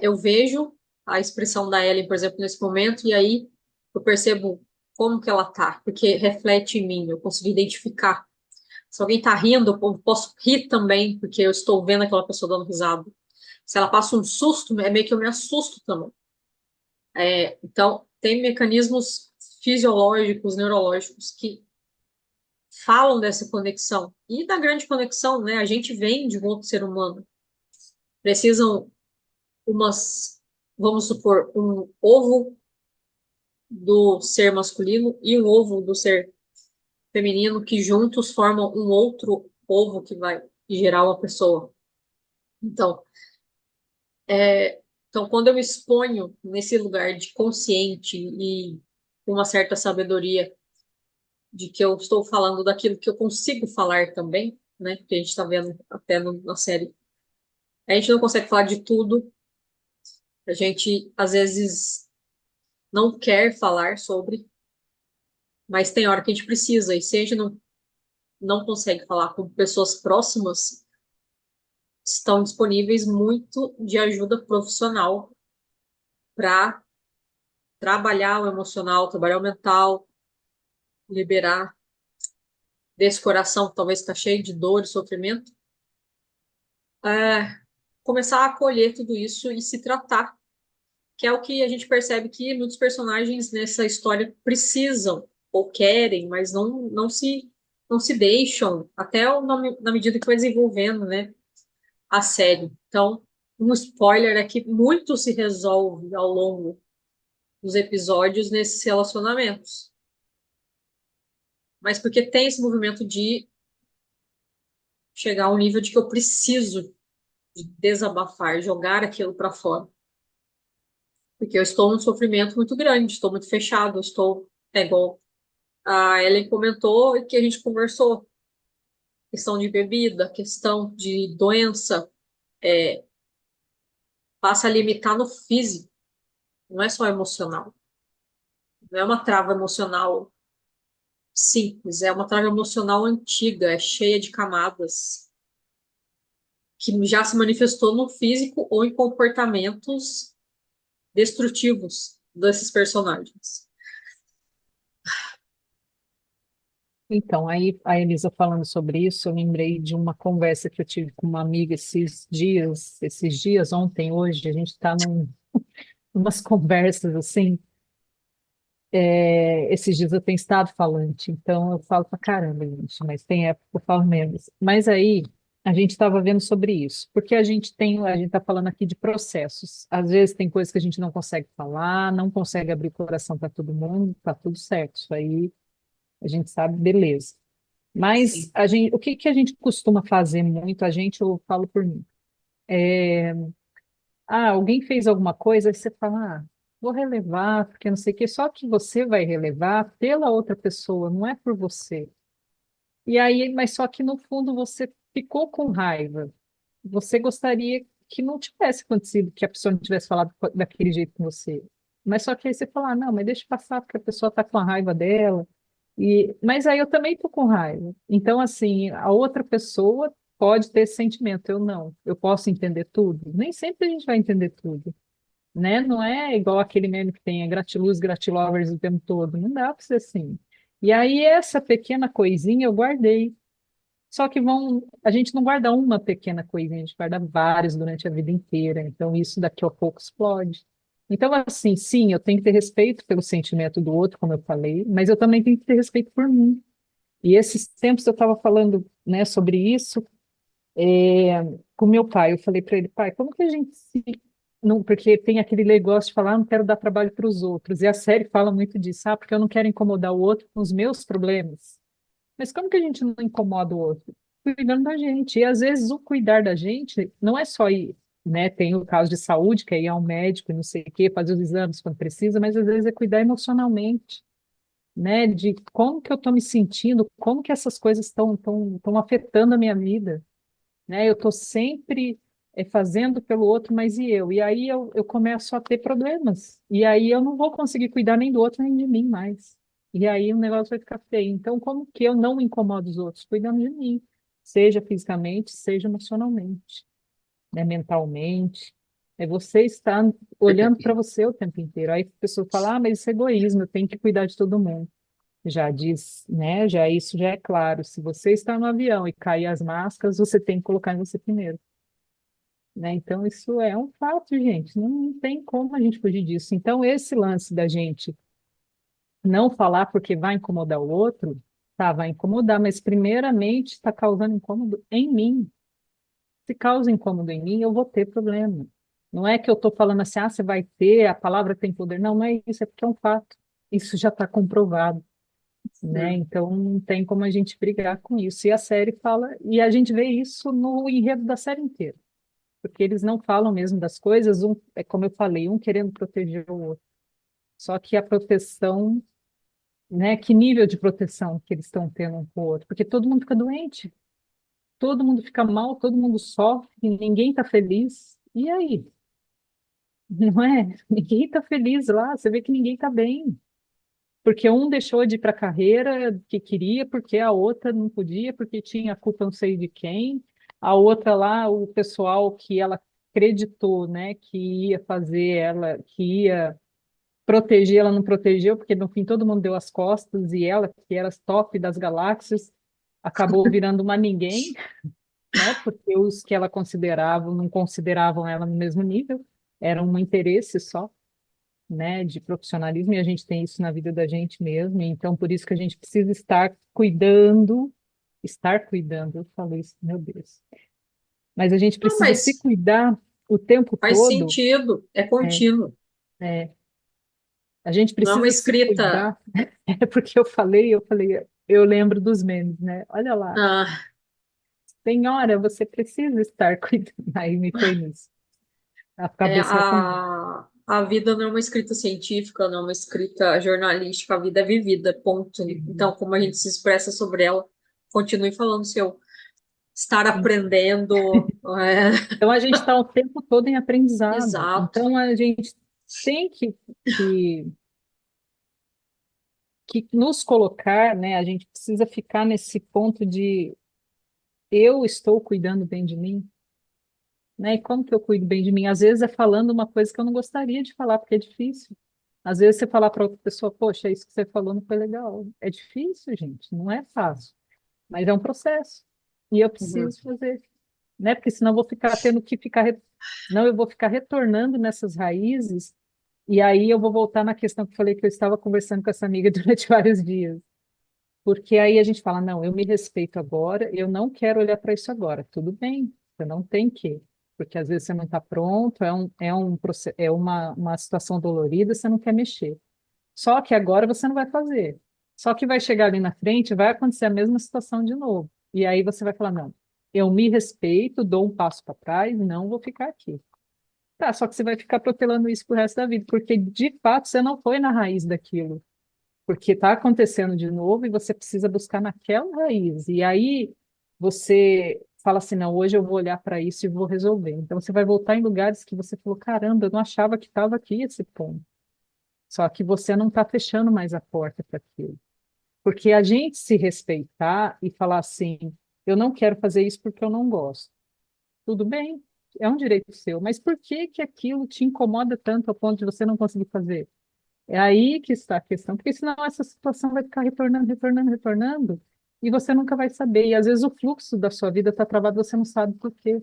Eu vejo a expressão da Ellen, por exemplo, nesse momento, e aí eu percebo como que ela tá, porque reflete em mim, eu consigo identificar. Se alguém tá rindo, eu posso rir também, porque eu estou vendo aquela pessoa dando risada. Se ela passa um susto, é meio que eu me assusto também. Então, tem mecanismos fisiológicos, neurológicos, que falam dessa conexão. E da grande conexão, né? A gente vem de um outro ser humano. Precisam vamos supor, um ovo do ser masculino e um ovo do ser feminino que juntos formam um outro ovo que vai gerar uma pessoa. Então, quando eu me exponho nesse lugar de consciente e com uma certa sabedoria de que eu estou falando daquilo que eu consigo falar também, né? Porque a gente está vendo até na série. A gente não consegue falar de tudo. A gente, às vezes, não quer falar sobre, mas tem hora que a gente precisa. E se a gente não consegue falar com pessoas próximas, estão disponíveis muito de ajuda profissional para trabalhar o emocional, trabalhar o mental, liberar desse coração que talvez está cheio de dor e sofrimento, começar a acolher tudo isso e se tratar, que é o que a gente percebe que muitos personagens nessa história precisam ou querem, mas não se deixam, até na medida que vai desenvolvendo, né, a série. Então, um spoiler é que muito se resolve ao longo dos episódios nesses relacionamentos. Mas porque tem esse movimento de chegar ao nível de que eu preciso de desabafar, jogar aquilo para fora. Porque eu estou num sofrimento muito grande, estou muito fechado, igual a Ellen comentou e que a gente conversou. Questão de bebida, questão de doença, passa a limitar no físico, não é só emocional. Não é uma trava emocional simples, é uma trava emocional antiga, é cheia de camadas, que já se manifestou no físico ou em comportamentos destrutivos desses personagens. Então, aí a Elisa falando sobre isso, eu lembrei de uma conversa que eu tive com uma amiga esses dias, ontem, hoje, a gente está umas conversas assim, esses dias eu tenho estado falante, então eu falo pra caramba, gente, mas tem época que eu falo menos. Mas aí a gente estava vendo sobre isso, porque a gente está falando aqui de processos. Às vezes tem coisas que a gente não consegue falar, não consegue abrir o coração para todo mundo, tá tudo certo. Isso aí a gente sabe, beleza. Mas Sim. o que que a gente costuma fazer muito, eu falo por mim. Alguém fez alguma coisa, aí você fala, vou relevar, porque não sei o quê, só que você vai relevar pela outra pessoa, não é por você. E aí, mas só que no fundo você ficou com raiva. Você gostaria que não tivesse acontecido, que a pessoa não tivesse falado daquele jeito com você. Mas só que aí você fala, não, mas deixa passar, porque a pessoa está com a raiva dela. Mas aí eu também estou com raiva. Então, assim, a outra pessoa pode ter esse sentimento, eu não. Eu posso entender tudo? Nem sempre a gente vai entender tudo, né? Não é igual aquele meme que tem, é gratiluz, gratilovers o tempo todo. Não dá para ser assim. E aí, essa pequena coisinha eu guardei. Só que a gente não guarda uma pequena coisinha, a gente guarda várias durante a vida inteira. Então, isso daqui a pouco explode. Então, assim, sim, eu tenho que ter respeito pelo sentimento do outro, como eu falei, mas eu também tenho que ter respeito por mim. E esses tempos eu estava falando, né, sobre isso, com meu pai. Eu falei para ele, pai, como que a gente se. Não, porque tem aquele negócio de falar, não quero dar trabalho para os outros. E a série fala muito disso, porque eu não quero incomodar o outro com os meus problemas. Mas como que a gente não incomoda o outro? Cuidando da gente. E às vezes o cuidar da gente não é só ir, né? Tem o caso de saúde, que é ir ao médico e não sei o quê, fazer os exames quando precisa, mas às vezes é cuidar emocionalmente, né? De como que eu estou me sentindo, como que essas coisas estão afetando a minha vida, né? Eu estou sempre fazendo pelo outro, mas e eu? E aí eu começo a ter problemas. E aí eu não vou conseguir cuidar nem do outro nem de mim mais. E aí o negócio vai ficar feio. Então, como que eu não incomodo os outros? Cuidando de mim, seja fisicamente, seja emocionalmente, né? Mentalmente. É você estar olhando para você o tempo inteiro. Aí a pessoa fala, mas isso é egoísmo, eu tenho que cuidar de todo mundo. Já diz, né? Já isso já é claro. Se você está no avião e cair as máscaras, você tem que colocar em você primeiro, né? Então isso é um fato, gente. Não tem como a gente fugir disso. Então esse lance da gente não falar porque vai incomodar o outro, tá, vai incomodar, mas primeiramente está causando incômodo em mim. Se causa incômodo em mim, eu vou ter problema. Não é que eu estou falando assim, você vai ter, a palavra tem poder. Não, não é isso, é porque é um fato. Isso já está comprovado, né? Hum. Então não tem como a gente brigar com isso. E a série fala, e a gente vê isso no enredo da série inteira, porque eles não falam mesmo das coisas, é como eu falei, um querendo proteger o outro. Só que a proteção, né? Que nível de proteção que eles estão tendo um com o outro? Porque todo mundo fica doente, todo mundo fica mal, todo mundo sofre, ninguém está feliz. E aí? Não é? Ninguém está feliz lá, você vê que ninguém está bem. Porque um deixou de ir para a carreira que queria, porque a outra não podia, porque tinha culpa não sei de quem. A outra lá, o pessoal que ela acreditou, né, que ia fazer ela, que ia proteger, ela não protegeu, porque no fim todo mundo deu as costas e ela, que era top das galáxias, acabou virando uma ninguém, né, porque os que ela considerava não consideravam ela no mesmo nível, era um interesse só, né, de profissionalismo, e a gente tem isso na vida da gente mesmo, então por isso que a gente precisa estar cuidando, eu falo isso, meu Deus, mas a gente Não, precisa se mas cuidar o tempo faz todo, sentido, é é, contínuo. é, a gente Não é uma precisa se escrita. cuidar, é porque eu lembro dos memes, né, olha lá, ah, senhora, você precisa estar cuidando, aí me foi nisso, a É, cabeça vai comigo. a vida não é uma escrita científica, não é uma escrita jornalística, a vida é vivida, ponto. Então, como a gente se expressa sobre ela, continue falando se eu estar aprendendo. Então, a gente está o tempo todo em aprendizado. Exato. Então, a gente tem que, que nos colocar, né? A gente precisa ficar nesse ponto de eu estou cuidando bem de mim, né? E como que eu cuido bem de mim? Às vezes é falando uma coisa que eu não gostaria de falar, porque é difícil. Às vezes você falar para outra pessoa, poxa, isso que você falou não foi legal. É difícil, gente, não é fácil, mas é um processo. E eu Uhum. preciso fazer, né? Porque senão eu vou ficar tendo que ficar, senão eu vou ficar retornando nessas raízes, e aí eu vou voltar na questão que eu falei que eu estava conversando com essa amiga durante vários dias. Porque aí a gente fala, não, eu me respeito agora, eu não quero olhar para isso agora. Tudo bem, você não tem que, porque às vezes você não está pronto, uma situação dolorida, você não quer mexer. Só que agora você não vai fazer. Só que vai chegar ali na frente, vai acontecer a mesma situação de novo. E aí você vai falar, não, eu me respeito, dou um passo para trás, não vou ficar aqui. Tá, só que você vai ficar protelando isso pro resto da vida, porque de fato você não foi na raiz daquilo. Porque está acontecendo de novo e você precisa buscar naquela raiz. E aí você fala assim, não, hoje eu vou olhar para isso e vou resolver. Então você vai voltar em lugares que você falou, caramba, eu não achava que estava aqui esse ponto. Só que você não está fechando mais a porta para aquilo. Porque a gente se respeitar e falar assim, eu não quero fazer isso porque eu não gosto. Tudo bem, é um direito seu, mas por que que aquilo te incomoda tanto ao ponto de você não conseguir fazer? É aí que está a questão, porque senão essa situação vai ficar retornando, retornando, retornando, e você nunca vai saber. E às vezes o fluxo da sua vida está travado, você não sabe por quê.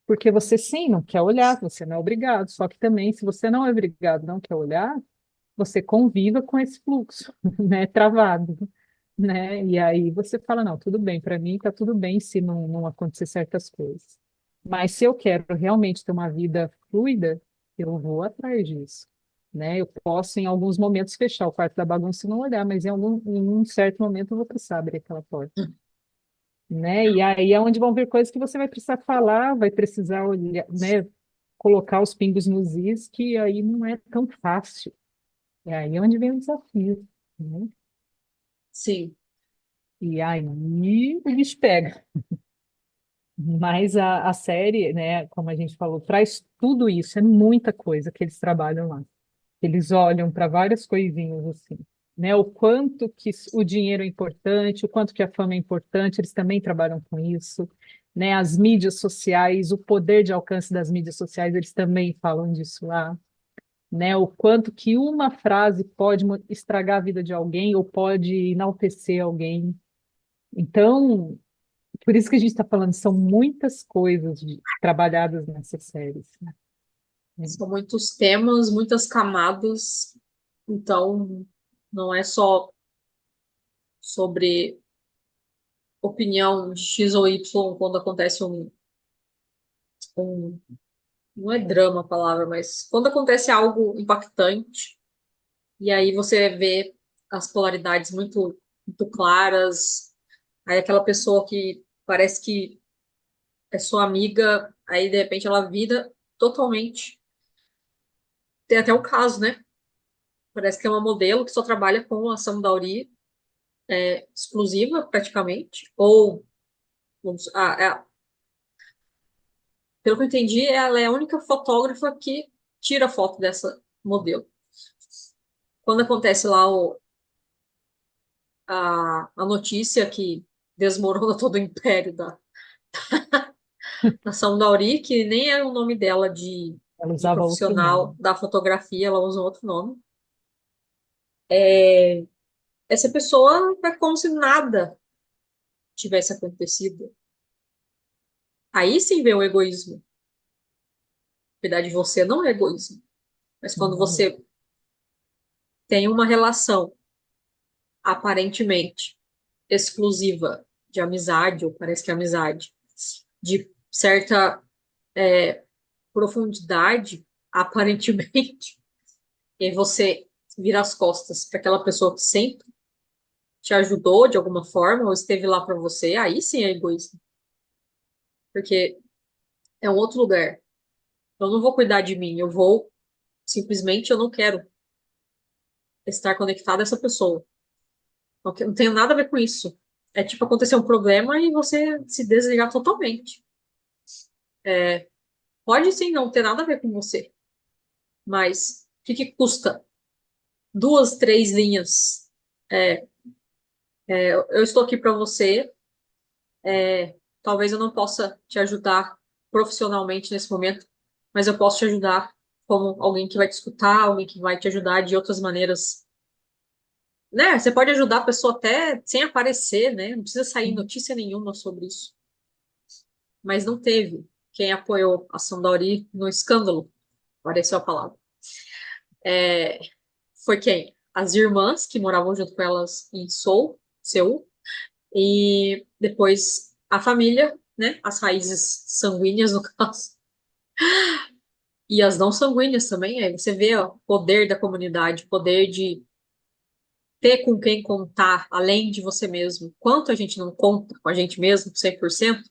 Porque você sim não quer olhar, você não é obrigado. Só que também, se você não é obrigado, não quer olhar, você conviva com esse fluxo, né, travado, né? E aí você fala, não, tudo bem, para mim está tudo bem se não acontecer certas coisas. Mas se eu quero realmente ter uma vida fluida, eu vou atrás disso, né? Eu posso em alguns momentos fechar o quarto da bagunça e não olhar, mas em um certo momento eu vou precisar abrir aquela porta, né? E aí é onde vão vir coisas que você vai precisar falar, vai precisar olhar, né? Colocar os pingos nos is, que aí não é tão fácil. E aí é onde vem o desafio, né? Sim, E aí o bicho pega. Mas a série, né, como a gente falou, traz tudo isso, é muita coisa que eles trabalham lá. Eles olham para várias coisinhas assim, né? O quanto que o dinheiro é importante, o quanto que a fama é importante, eles também trabalham com isso, né? As mídias sociais, o poder de alcance das mídias sociais, eles também falam disso lá, né? O quanto que uma frase pode estragar a vida de alguém ou pode enaltecer alguém. Então, por isso que a gente está falando, são muitas coisas trabalhadas nessas séries, né? são muitos temas, muitas camadas, então não é só sobre opinião X ou Y quando acontece um não é drama a palavra, mas quando acontece algo impactante, e aí você vê as polaridades muito claras, aí aquela pessoa que parece que é sua amiga, aí de repente ela vira totalmente. Tem até um caso, né? Parece que é uma modelo que só trabalha com ação Dauri exclusiva, praticamente, ou pelo que eu entendi, ela é a única fotógrafa que tira foto dessa modelo. Quando acontece lá a notícia que desmorona todo o império da nação Dauri, que nem é o nome dela Ela de usava outro profissional nome. da fotografia, ela usa outro nome. Essa pessoa é como se nada tivesse acontecido. Aí sim vem o egoísmo. Cuidar de você não é egoísmo. Mas quando Não, você tem uma relação aparentemente exclusiva de amizade, ou parece que é amizade, de certa profundidade, aparentemente, e aí você vira as costas para aquela pessoa que sempre te ajudou de alguma forma, ou esteve lá para você, aí sim é egoísmo. Porque é um outro lugar. Eu não vou cuidar de mim, eu vou simplesmente eu não quero estar conectado a essa pessoa. Não tenho nada a ver com isso. É tipo acontecer um problema e você se desligar totalmente. Pode sim não ter nada a ver com você, mas o que custa duas, três linhas? Eu estou aqui para você. Talvez eu não possa te ajudar profissionalmente nesse momento, mas eu posso te ajudar como alguém que vai te escutar, alguém que vai te ajudar de outras maneiras, né? Você pode ajudar a pessoa até sem aparecer, né? Não precisa sair notícia nenhuma sobre isso. Mas não teve quem apoiou a ação da Ori no escândalo, apareceu a palavra. Foi quem? As irmãs que moravam junto com elas em Seoul, Seul. E depois a família, né? As raízes sanguíneas, no caso. E as não sanguíneas também. Aí você vê ó, o poder da comunidade, o poder de ter com quem contar, além de você mesmo. Quanto a gente não conta com a gente mesmo, 100%,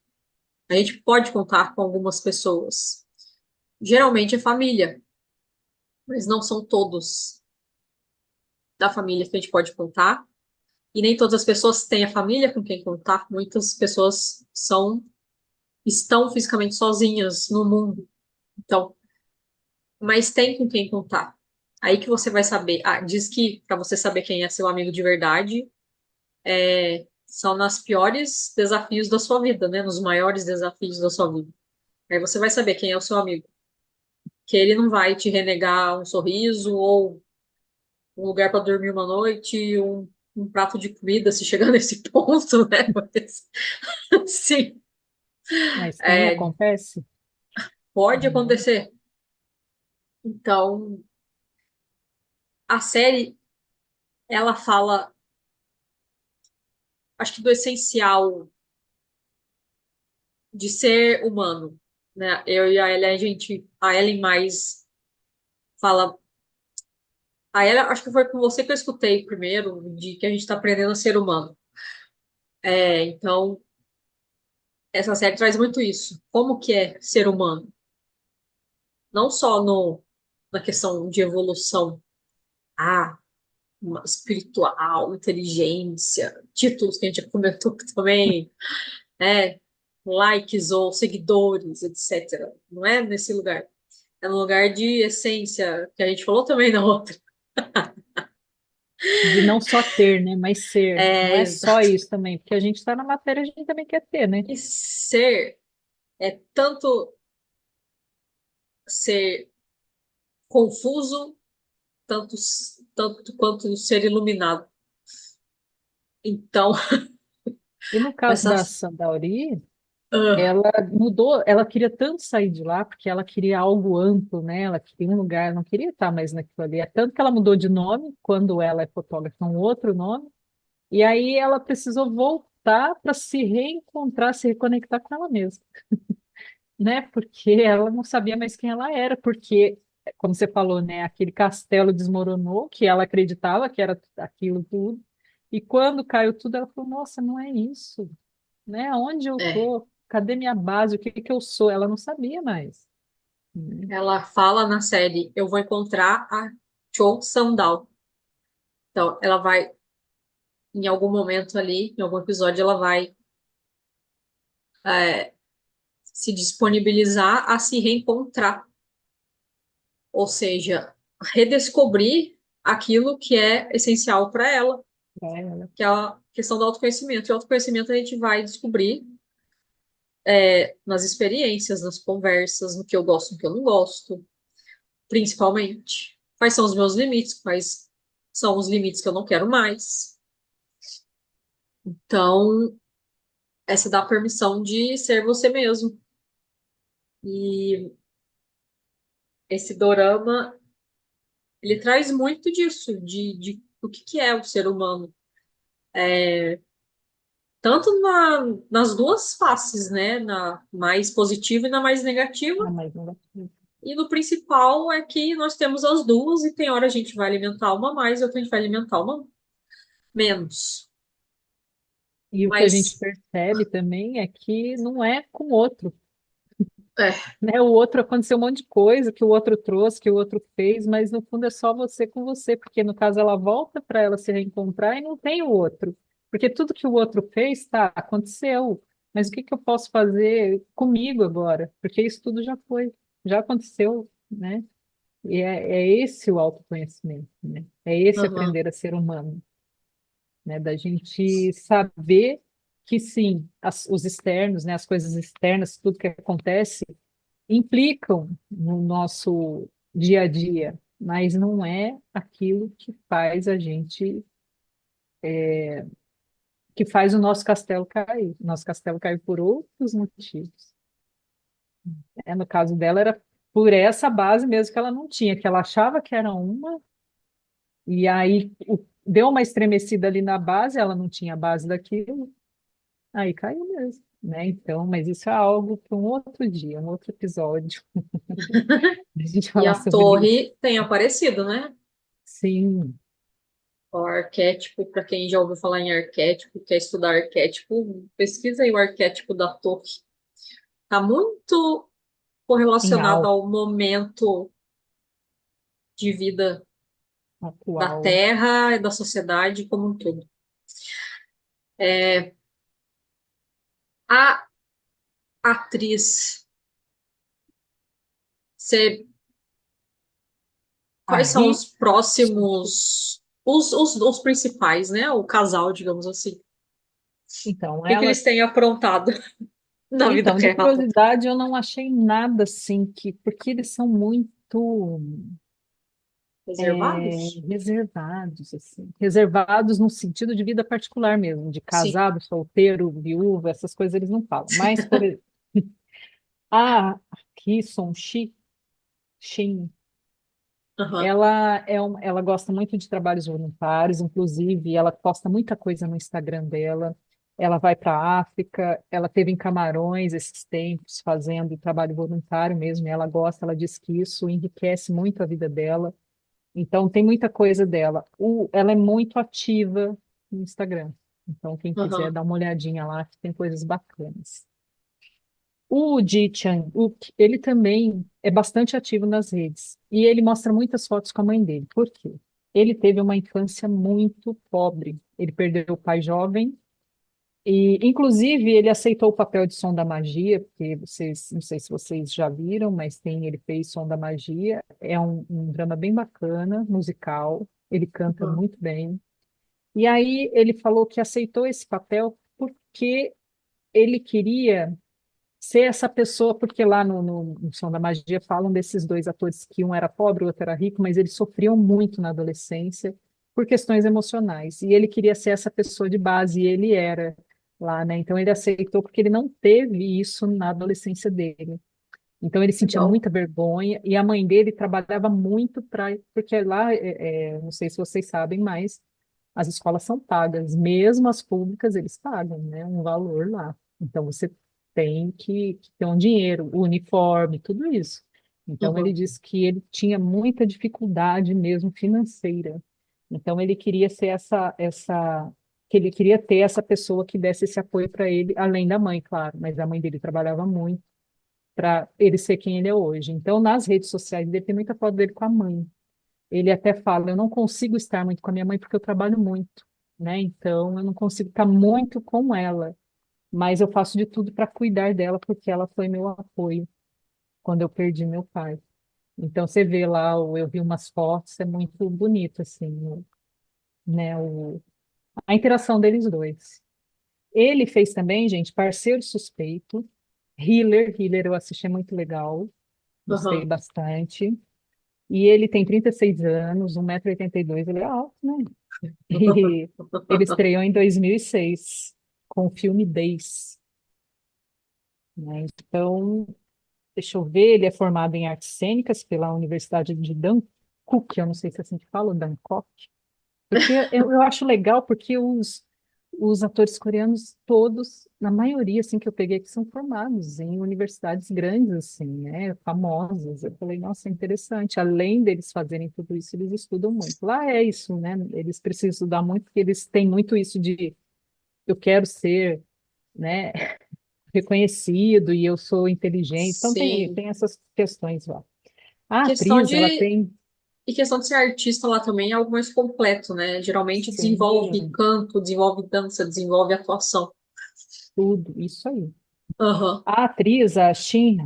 a gente pode contar com algumas pessoas. Geralmente é família, mas não são todos da família que a gente pode contar. E nem todas as pessoas têm a família com quem contar. Muitas pessoas estão fisicamente sozinhas no mundo. Então, mas tem com quem contar. Aí que você vai saber. Ah, diz que para você saber quem é seu amigo de verdade, são nos piores desafios da sua vida, né? Nos maiores desafios da sua vida. Aí você vai saber quem é o seu amigo. Que ele não vai te renegar um sorriso ou um lugar para dormir uma noite, um prato de comida, se chegar nesse ponto, né? Mas, sim, Mas tem, é, acontece? pode Né? acontecer. Então, a série, ela fala, acho que do essencial de ser humano, né? Eu e a Ellen, a Ellen mais fala, a Ellen, acho que foi com você que eu escutei primeiro, de que a gente está aprendendo a ser humano. Então, essa série traz muito isso. Como que é ser humano? Não só no, na questão de evolução, ah, espiritual, inteligência, títulos que a gente já comentou também, né? Likes ou seguidores, etc. Não é nesse lugar. É no lugar de essência, que a gente falou também na outra. De não só ter, né? Mas ser. Não É, é só exato. isso também, porque a gente está na matéria, a gente também quer ter, né? E ser é tanto ser confuso, tanto, tanto quanto ser iluminado. Então, E no caso da essas. Sandauri, Ah, ela mudou, ela queria tanto sair de lá, porque ela queria algo amplo, né? Ela queria um lugar, não queria estar mais naquilo ali. É tanto que ela mudou de nome, quando ela é fotógrafa, um outro nome, e aí ela precisou voltar para se reencontrar, se reconectar com ela mesma, né? Porque ela não sabia mais quem ela era, porque, como você falou, né? Aquele castelo desmoronou, que ela acreditava que era aquilo tudo, e quando caiu tudo, ela falou: Nossa, não é isso, né? Onde eu é. tô? Cadê minha base? O que que eu sou? Ela não sabia mais. Né? Ela fala na série: Eu vou encontrar a Cho Sandal. Então, ela vai, em algum momento ali, em algum episódio, ela vai se disponibilizar a se reencontrar. Ou seja, redescobrir aquilo que é essencial para ela, Pra ela. que é a questão do autoconhecimento. E o autoconhecimento a gente vai descobrir nas experiências, nas conversas, no que eu gosto, no que eu não gosto, principalmente. Quais são os meus limites, quais são os limites que eu não quero mais. Então, essa dá a permissão de ser você mesmo. E esse dorama, ele traz muito disso, de o que é o ser humano. Tanto nas duas faces, né? Na mais positiva e na mais negativa. Ah, mas não dá. E no principal é que nós temos as duas, e tem hora a gente vai alimentar uma mais, e outra a gente vai alimentar uma menos. E o que a gente Mas, percebe também é que não é com o outro, é, né? O outro aconteceu um monte de coisa que o outro trouxe, que o outro fez, mas no fundo é só você com você, porque no caso ela volta para ela se reencontrar e não tem o outro. Porque tudo que o outro fez, tá, aconteceu. Mas o que que eu posso fazer comigo agora? Porque isso tudo já foi, já aconteceu, né? E é esse o autoconhecimento, né? É esse aham, aprender a ser humano, né? Da gente saber que sim, os externos, né? As coisas externas, tudo que acontece, implicam no nosso dia a dia, mas não é aquilo que faz a gente, que faz o nosso castelo cair. O nosso castelo caiu por outros motivos. No caso dela, era por essa base mesmo que ela não tinha, que ela achava que era uma. E aí deu uma estremecida ali na base, ela não tinha base daquilo, aí caiu mesmo, né? Então, mas isso é algo para um outro dia, um outro episódio, a gente E falar a sobre isso. torre tem aparecido, né? Sim, O arquétipo, para quem já ouviu falar em arquétipo, quer estudar arquétipo, pesquisa aí o arquétipo da torre. Está muito em correlacionado algo ao momento de vida da atual. Terra e da sociedade como um todo. A atriz, você, A quais são Ri, os próximos, os principais, né? O casal, digamos assim. O então, que que ela. eles têm aprontado na vida Então, de real? curiosidade, eu não achei nada assim que, porque eles são muito Reservados? reservados, assim, reservados no sentido de vida particular mesmo, de Sim. casado, solteiro, viúvo, essas coisas eles não falam. Mas, por exemplo, a Ki Shin, Aham, ela gosta muito de trabalhos voluntários, inclusive ela posta muita coisa no Instagram dela. Ela vai para a África, ela teve em Camarões esses tempos fazendo trabalho voluntário mesmo, e ela gosta, ela diz que isso enriquece muito a vida dela. Então, tem muita coisa dela. Ela é muito ativa no Instagram. Então, quem quiser aham, dar uma olhadinha lá, que tem coisas bacanas. O Ji Chang-wook, ele também é bastante ativo nas redes. E ele mostra muitas fotos com a mãe dele. Por quê? Ele teve uma infância muito pobre. Ele perdeu o pai jovem. E, inclusive, ele aceitou o papel de Som da Magia, porque vocês, não sei se vocês já viram, mas ele fez Som da Magia. É um drama bem bacana, musical. Ele canta aham. muito bem. E aí ele falou que aceitou esse papel porque ele queria ser essa pessoa, porque lá no Som da Magia falam desses dois atores que um era pobre, o outro era rico, mas eles sofriam muito na adolescência por questões emocionais. E ele queria ser essa pessoa de base, e ele era lá, né? Então ele aceitou porque ele não teve isso na adolescência dele. Então ele sentia Legal. muita vergonha, e a mãe dele trabalhava muito para, porque lá, não sei se vocês sabem, mas as escolas são pagas, mesmo as públicas eles pagam, né? Um valor lá. Então você tem que ter um dinheiro, o uniforme, tudo isso. Então ele Uhum. disse que ele tinha muita dificuldade mesmo financeira. Então ele queria ser que ele queria ter essa pessoa que desse esse apoio para ele, além da mãe, claro, mas a mãe dele trabalhava muito para ele ser quem ele é hoje. Então nas redes sociais dele tem muita foto dele com a mãe. Ele até fala, eu não consigo estar muito com a minha mãe porque eu trabalho muito, né? Então eu não consigo estar muito com ela, mas eu faço de tudo para cuidar dela porque ela foi meu apoio quando eu perdi meu pai. Então você vê lá, eu vi umas fotos, é muito bonito assim, né? A interação deles dois. Ele fez também, gente, Parceiro Suspeito, Healer eu assisti, é muito legal, gostei Aham. bastante. E ele tem 36 anos, 1,82 m, ele é alto, né? E ele estreou em 2006 com o filme Days, né? Então, deixa eu ver, ele é formado em artes cênicas pela Universidade de Dankook, eu não sei se é assim que fala, Bangkok, porque eu acho legal porque os atores coreanos todos, na maioria, assim, que eu peguei, que são formados em universidades grandes, assim, né, famosas. Eu falei, nossa, é interessante. Além deles fazerem tudo isso, eles estudam muito. Lá é isso, né? Eles precisam estudar muito porque eles têm muito isso de eu quero ser, né, reconhecido e eu sou inteligente. Então Sim. tem essas questões lá. A Questão atriz, ela de tem, E questão de ser artista lá também é algo mais completo, né? Geralmente desenvolve sim, canto, desenvolve dança, desenvolve atuação. tudo isso aí. Aham. A atriz, Shin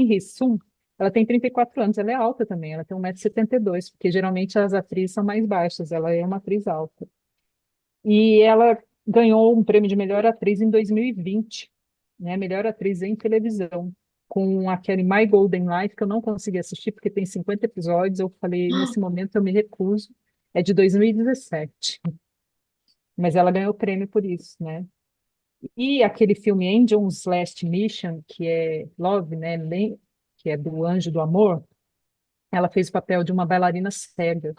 Hee-sun, ela tem 34 anos, ela é alta também, ela tem 1,72 m, porque geralmente as atrizes são mais baixas, ela é uma atriz alta. E ela ganhou um prêmio de melhor atriz em 2020, né? Melhor atriz em televisão, com aquele My Golden Life, que eu não consegui assistir, porque tem 50 episódios, eu falei, nesse momento eu me recuso, é de 2017, mas ela ganhou o prêmio por isso, né? E aquele filme Angel's Last Mission, que é Love, né? Que é do Anjo do Amor, ela fez o papel de uma bailarina cega.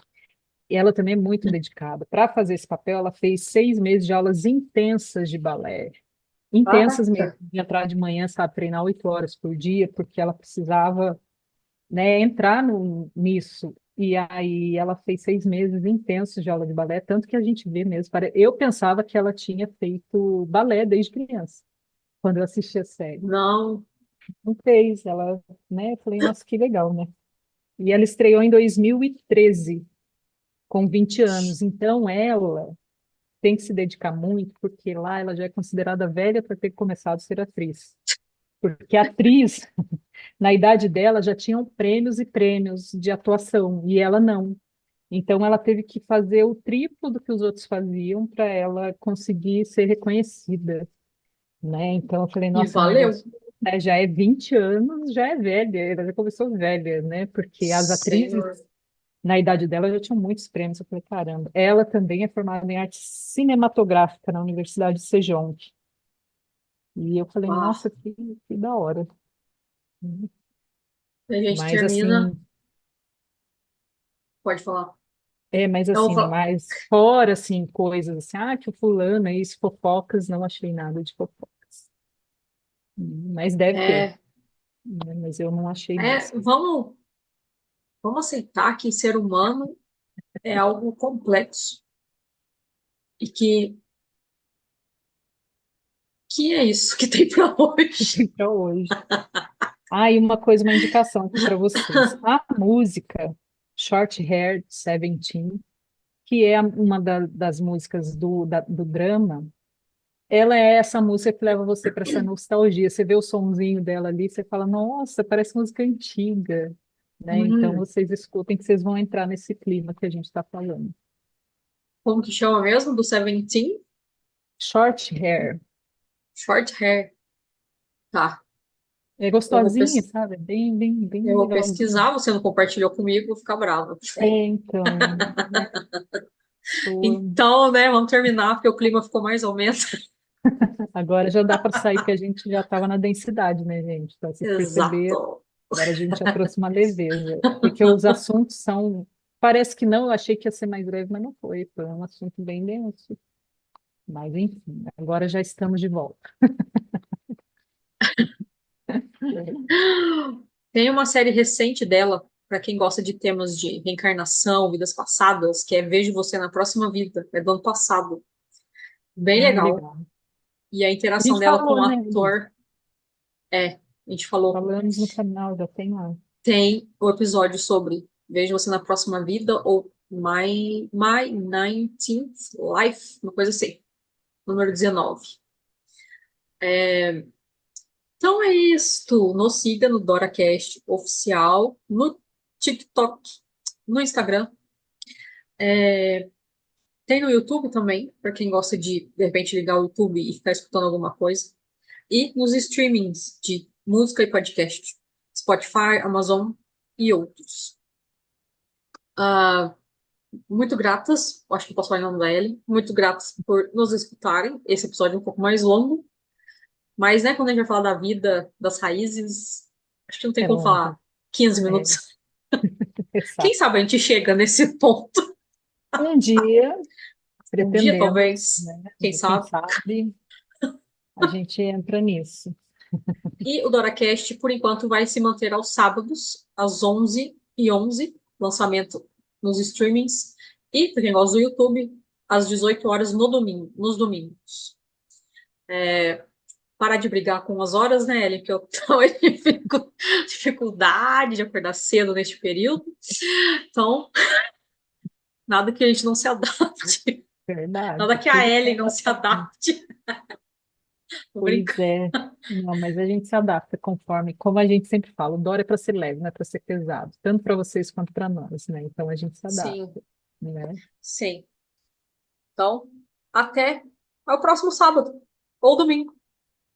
E ela também é muito dedicada. Para fazer esse papel, ela fez 6 meses de aulas intensas de balé. Intensas Caraca. mesmo, de entrar de manhã, sabe, treinar 8 horas por dia, porque ela precisava, né, entrar nisso. E aí ela fez 6 meses intensos de aula de balé, tanto que a gente vê mesmo. Eu pensava que ela tinha feito balé desde criança, quando eu assistia a série. Não. Não fez, ela, né? Eu falei, nossa, que legal, né? E ela estreou em 2013, com 20 anos. Então ela tem que se dedicar muito, porque lá ela já é considerada velha para ter começado a ser atriz. Porque a atriz, na idade dela, já tinham prêmios e prêmios de atuação, e ela não. Então, ela teve que fazer o triplo do que os outros faziam para ela conseguir ser reconhecida, né? Então, eu falei, E nossa, é um valeu. negócio, né, já é 20 anos, já é velha, ela já começou velha, né? Porque as atrizes, Senhor. na idade dela, já tinham muitos prêmios. Eu falei, caramba. Ela também é formada em arte cinematográfica na Universidade de Sejong. E eu falei, Ah, nossa, que da hora. a gente Mas termina. assim, Pode falar. mas Eu vou assim, falar. mais fora assim, coisas assim, que o fulano é isso, fofocas, não achei nada de fofocas. Mas deve ter, É, né? Mas eu não achei mesmo. vamos aceitar que ser humano é algo complexo e que é isso que tem para hoje. Para hoje. E uma coisa, uma indicação aqui para vocês. A música Short Hair 17, que é uma das músicas do drama, ela é essa música que leva você para essa nostalgia. Você vê o sonzinho dela ali, você fala, nossa, parece música antiga, né? Então Hum, vocês escutem que vocês vão entrar nesse clima que a gente está falando. como que chama mesmo? Do Seventeen? Short Hair. Short Hair. Tá. É Eu vou, gostosinha, sabe? É bem, bem, bem eu vou legalzinho. pesquisar. Você não compartilhou comigo, vou ficar brava. Então, né, Então, né, vamos terminar, porque o clima ficou mais ou menos. agora já dá para sair, porque a gente já estava na densidade, né, gente? Então, vocês perceberam, Exato. agora a gente já trouxe uma leveza, porque os assuntos são. Parece que não, eu achei que ia ser mais breve, mas não foi. Foi um assunto bem denso. Mas, enfim, agora já estamos de volta. Tem uma série recente dela, para quem gosta de temas de reencarnação, vidas passadas, que é Vejo Você na Próxima Vida. É do ano passado. Bem legal. Legal. E a A interação gente dela com falou, o né, Elisa? ator, a gente falou, Falamos no canal, já tem lá. tem o episódio sobre Vejo Você na Próxima Vida ou My 19th Life, uma coisa assim, número 19. Então é isto. Nos siga no DoraCast oficial, no TikTok, no Instagram. Tem no YouTube também, para quem gosta de repente, ligar o YouTube e ficar escutando alguma coisa. E nos streamings de música e podcast, Spotify, Amazon e outros. Ah, muito gratas, acho que posso falar em nome da Ellie, muito gratas por nos escutarem. Esse episódio é um pouco mais longo, mas né, quando a gente vai falar da vida, das raízes, acho que não tem É como falar longo. 15 É, minutos. Quem exato. sabe a gente chega nesse ponto Um dia, um dia, pretendemos, talvez. né? Quem Quem sabe? sabe a gente entra nisso. E o DoraCast, por enquanto, vai se manter aos sábados, às 11h11, lançamento nos streamings. E, para quem gosta do YouTube, às 18 horas no domingo, nos domingos. Parar de brigar com as horas, né, Ellen? Que eu tenho dificuldade de acordar cedo neste período. Então, nada que a gente não se adapte. Nada Verdade. que a Tudo Ellen tem não se adaptação. adapte. Tô Pois brincando. é. Não, mas a gente se adapta conforme, como a gente sempre fala, o Dora é para ser leve, não é para ser pesado, tanto para vocês quanto para nós, né? Então a gente se Sim, adapta, né? sim. Então, até o próximo sábado ou domingo.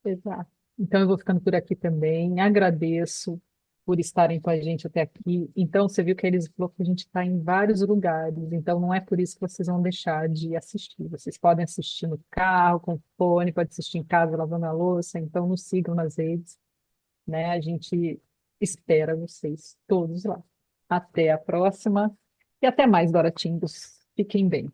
Exato. Então eu vou ficando por aqui também. Agradeço por estarem com a gente até aqui. Então você viu que eles falou que a gente está em vários lugares, então não é por isso que vocês vão deixar de assistir. Vocês podem assistir no carro, com fone, pode assistir em casa lavando a louça, então nos sigam nas redes, né? A gente espera vocês todos lá. Até a próxima. E até mais, Dora Tingos. Fiquem bem.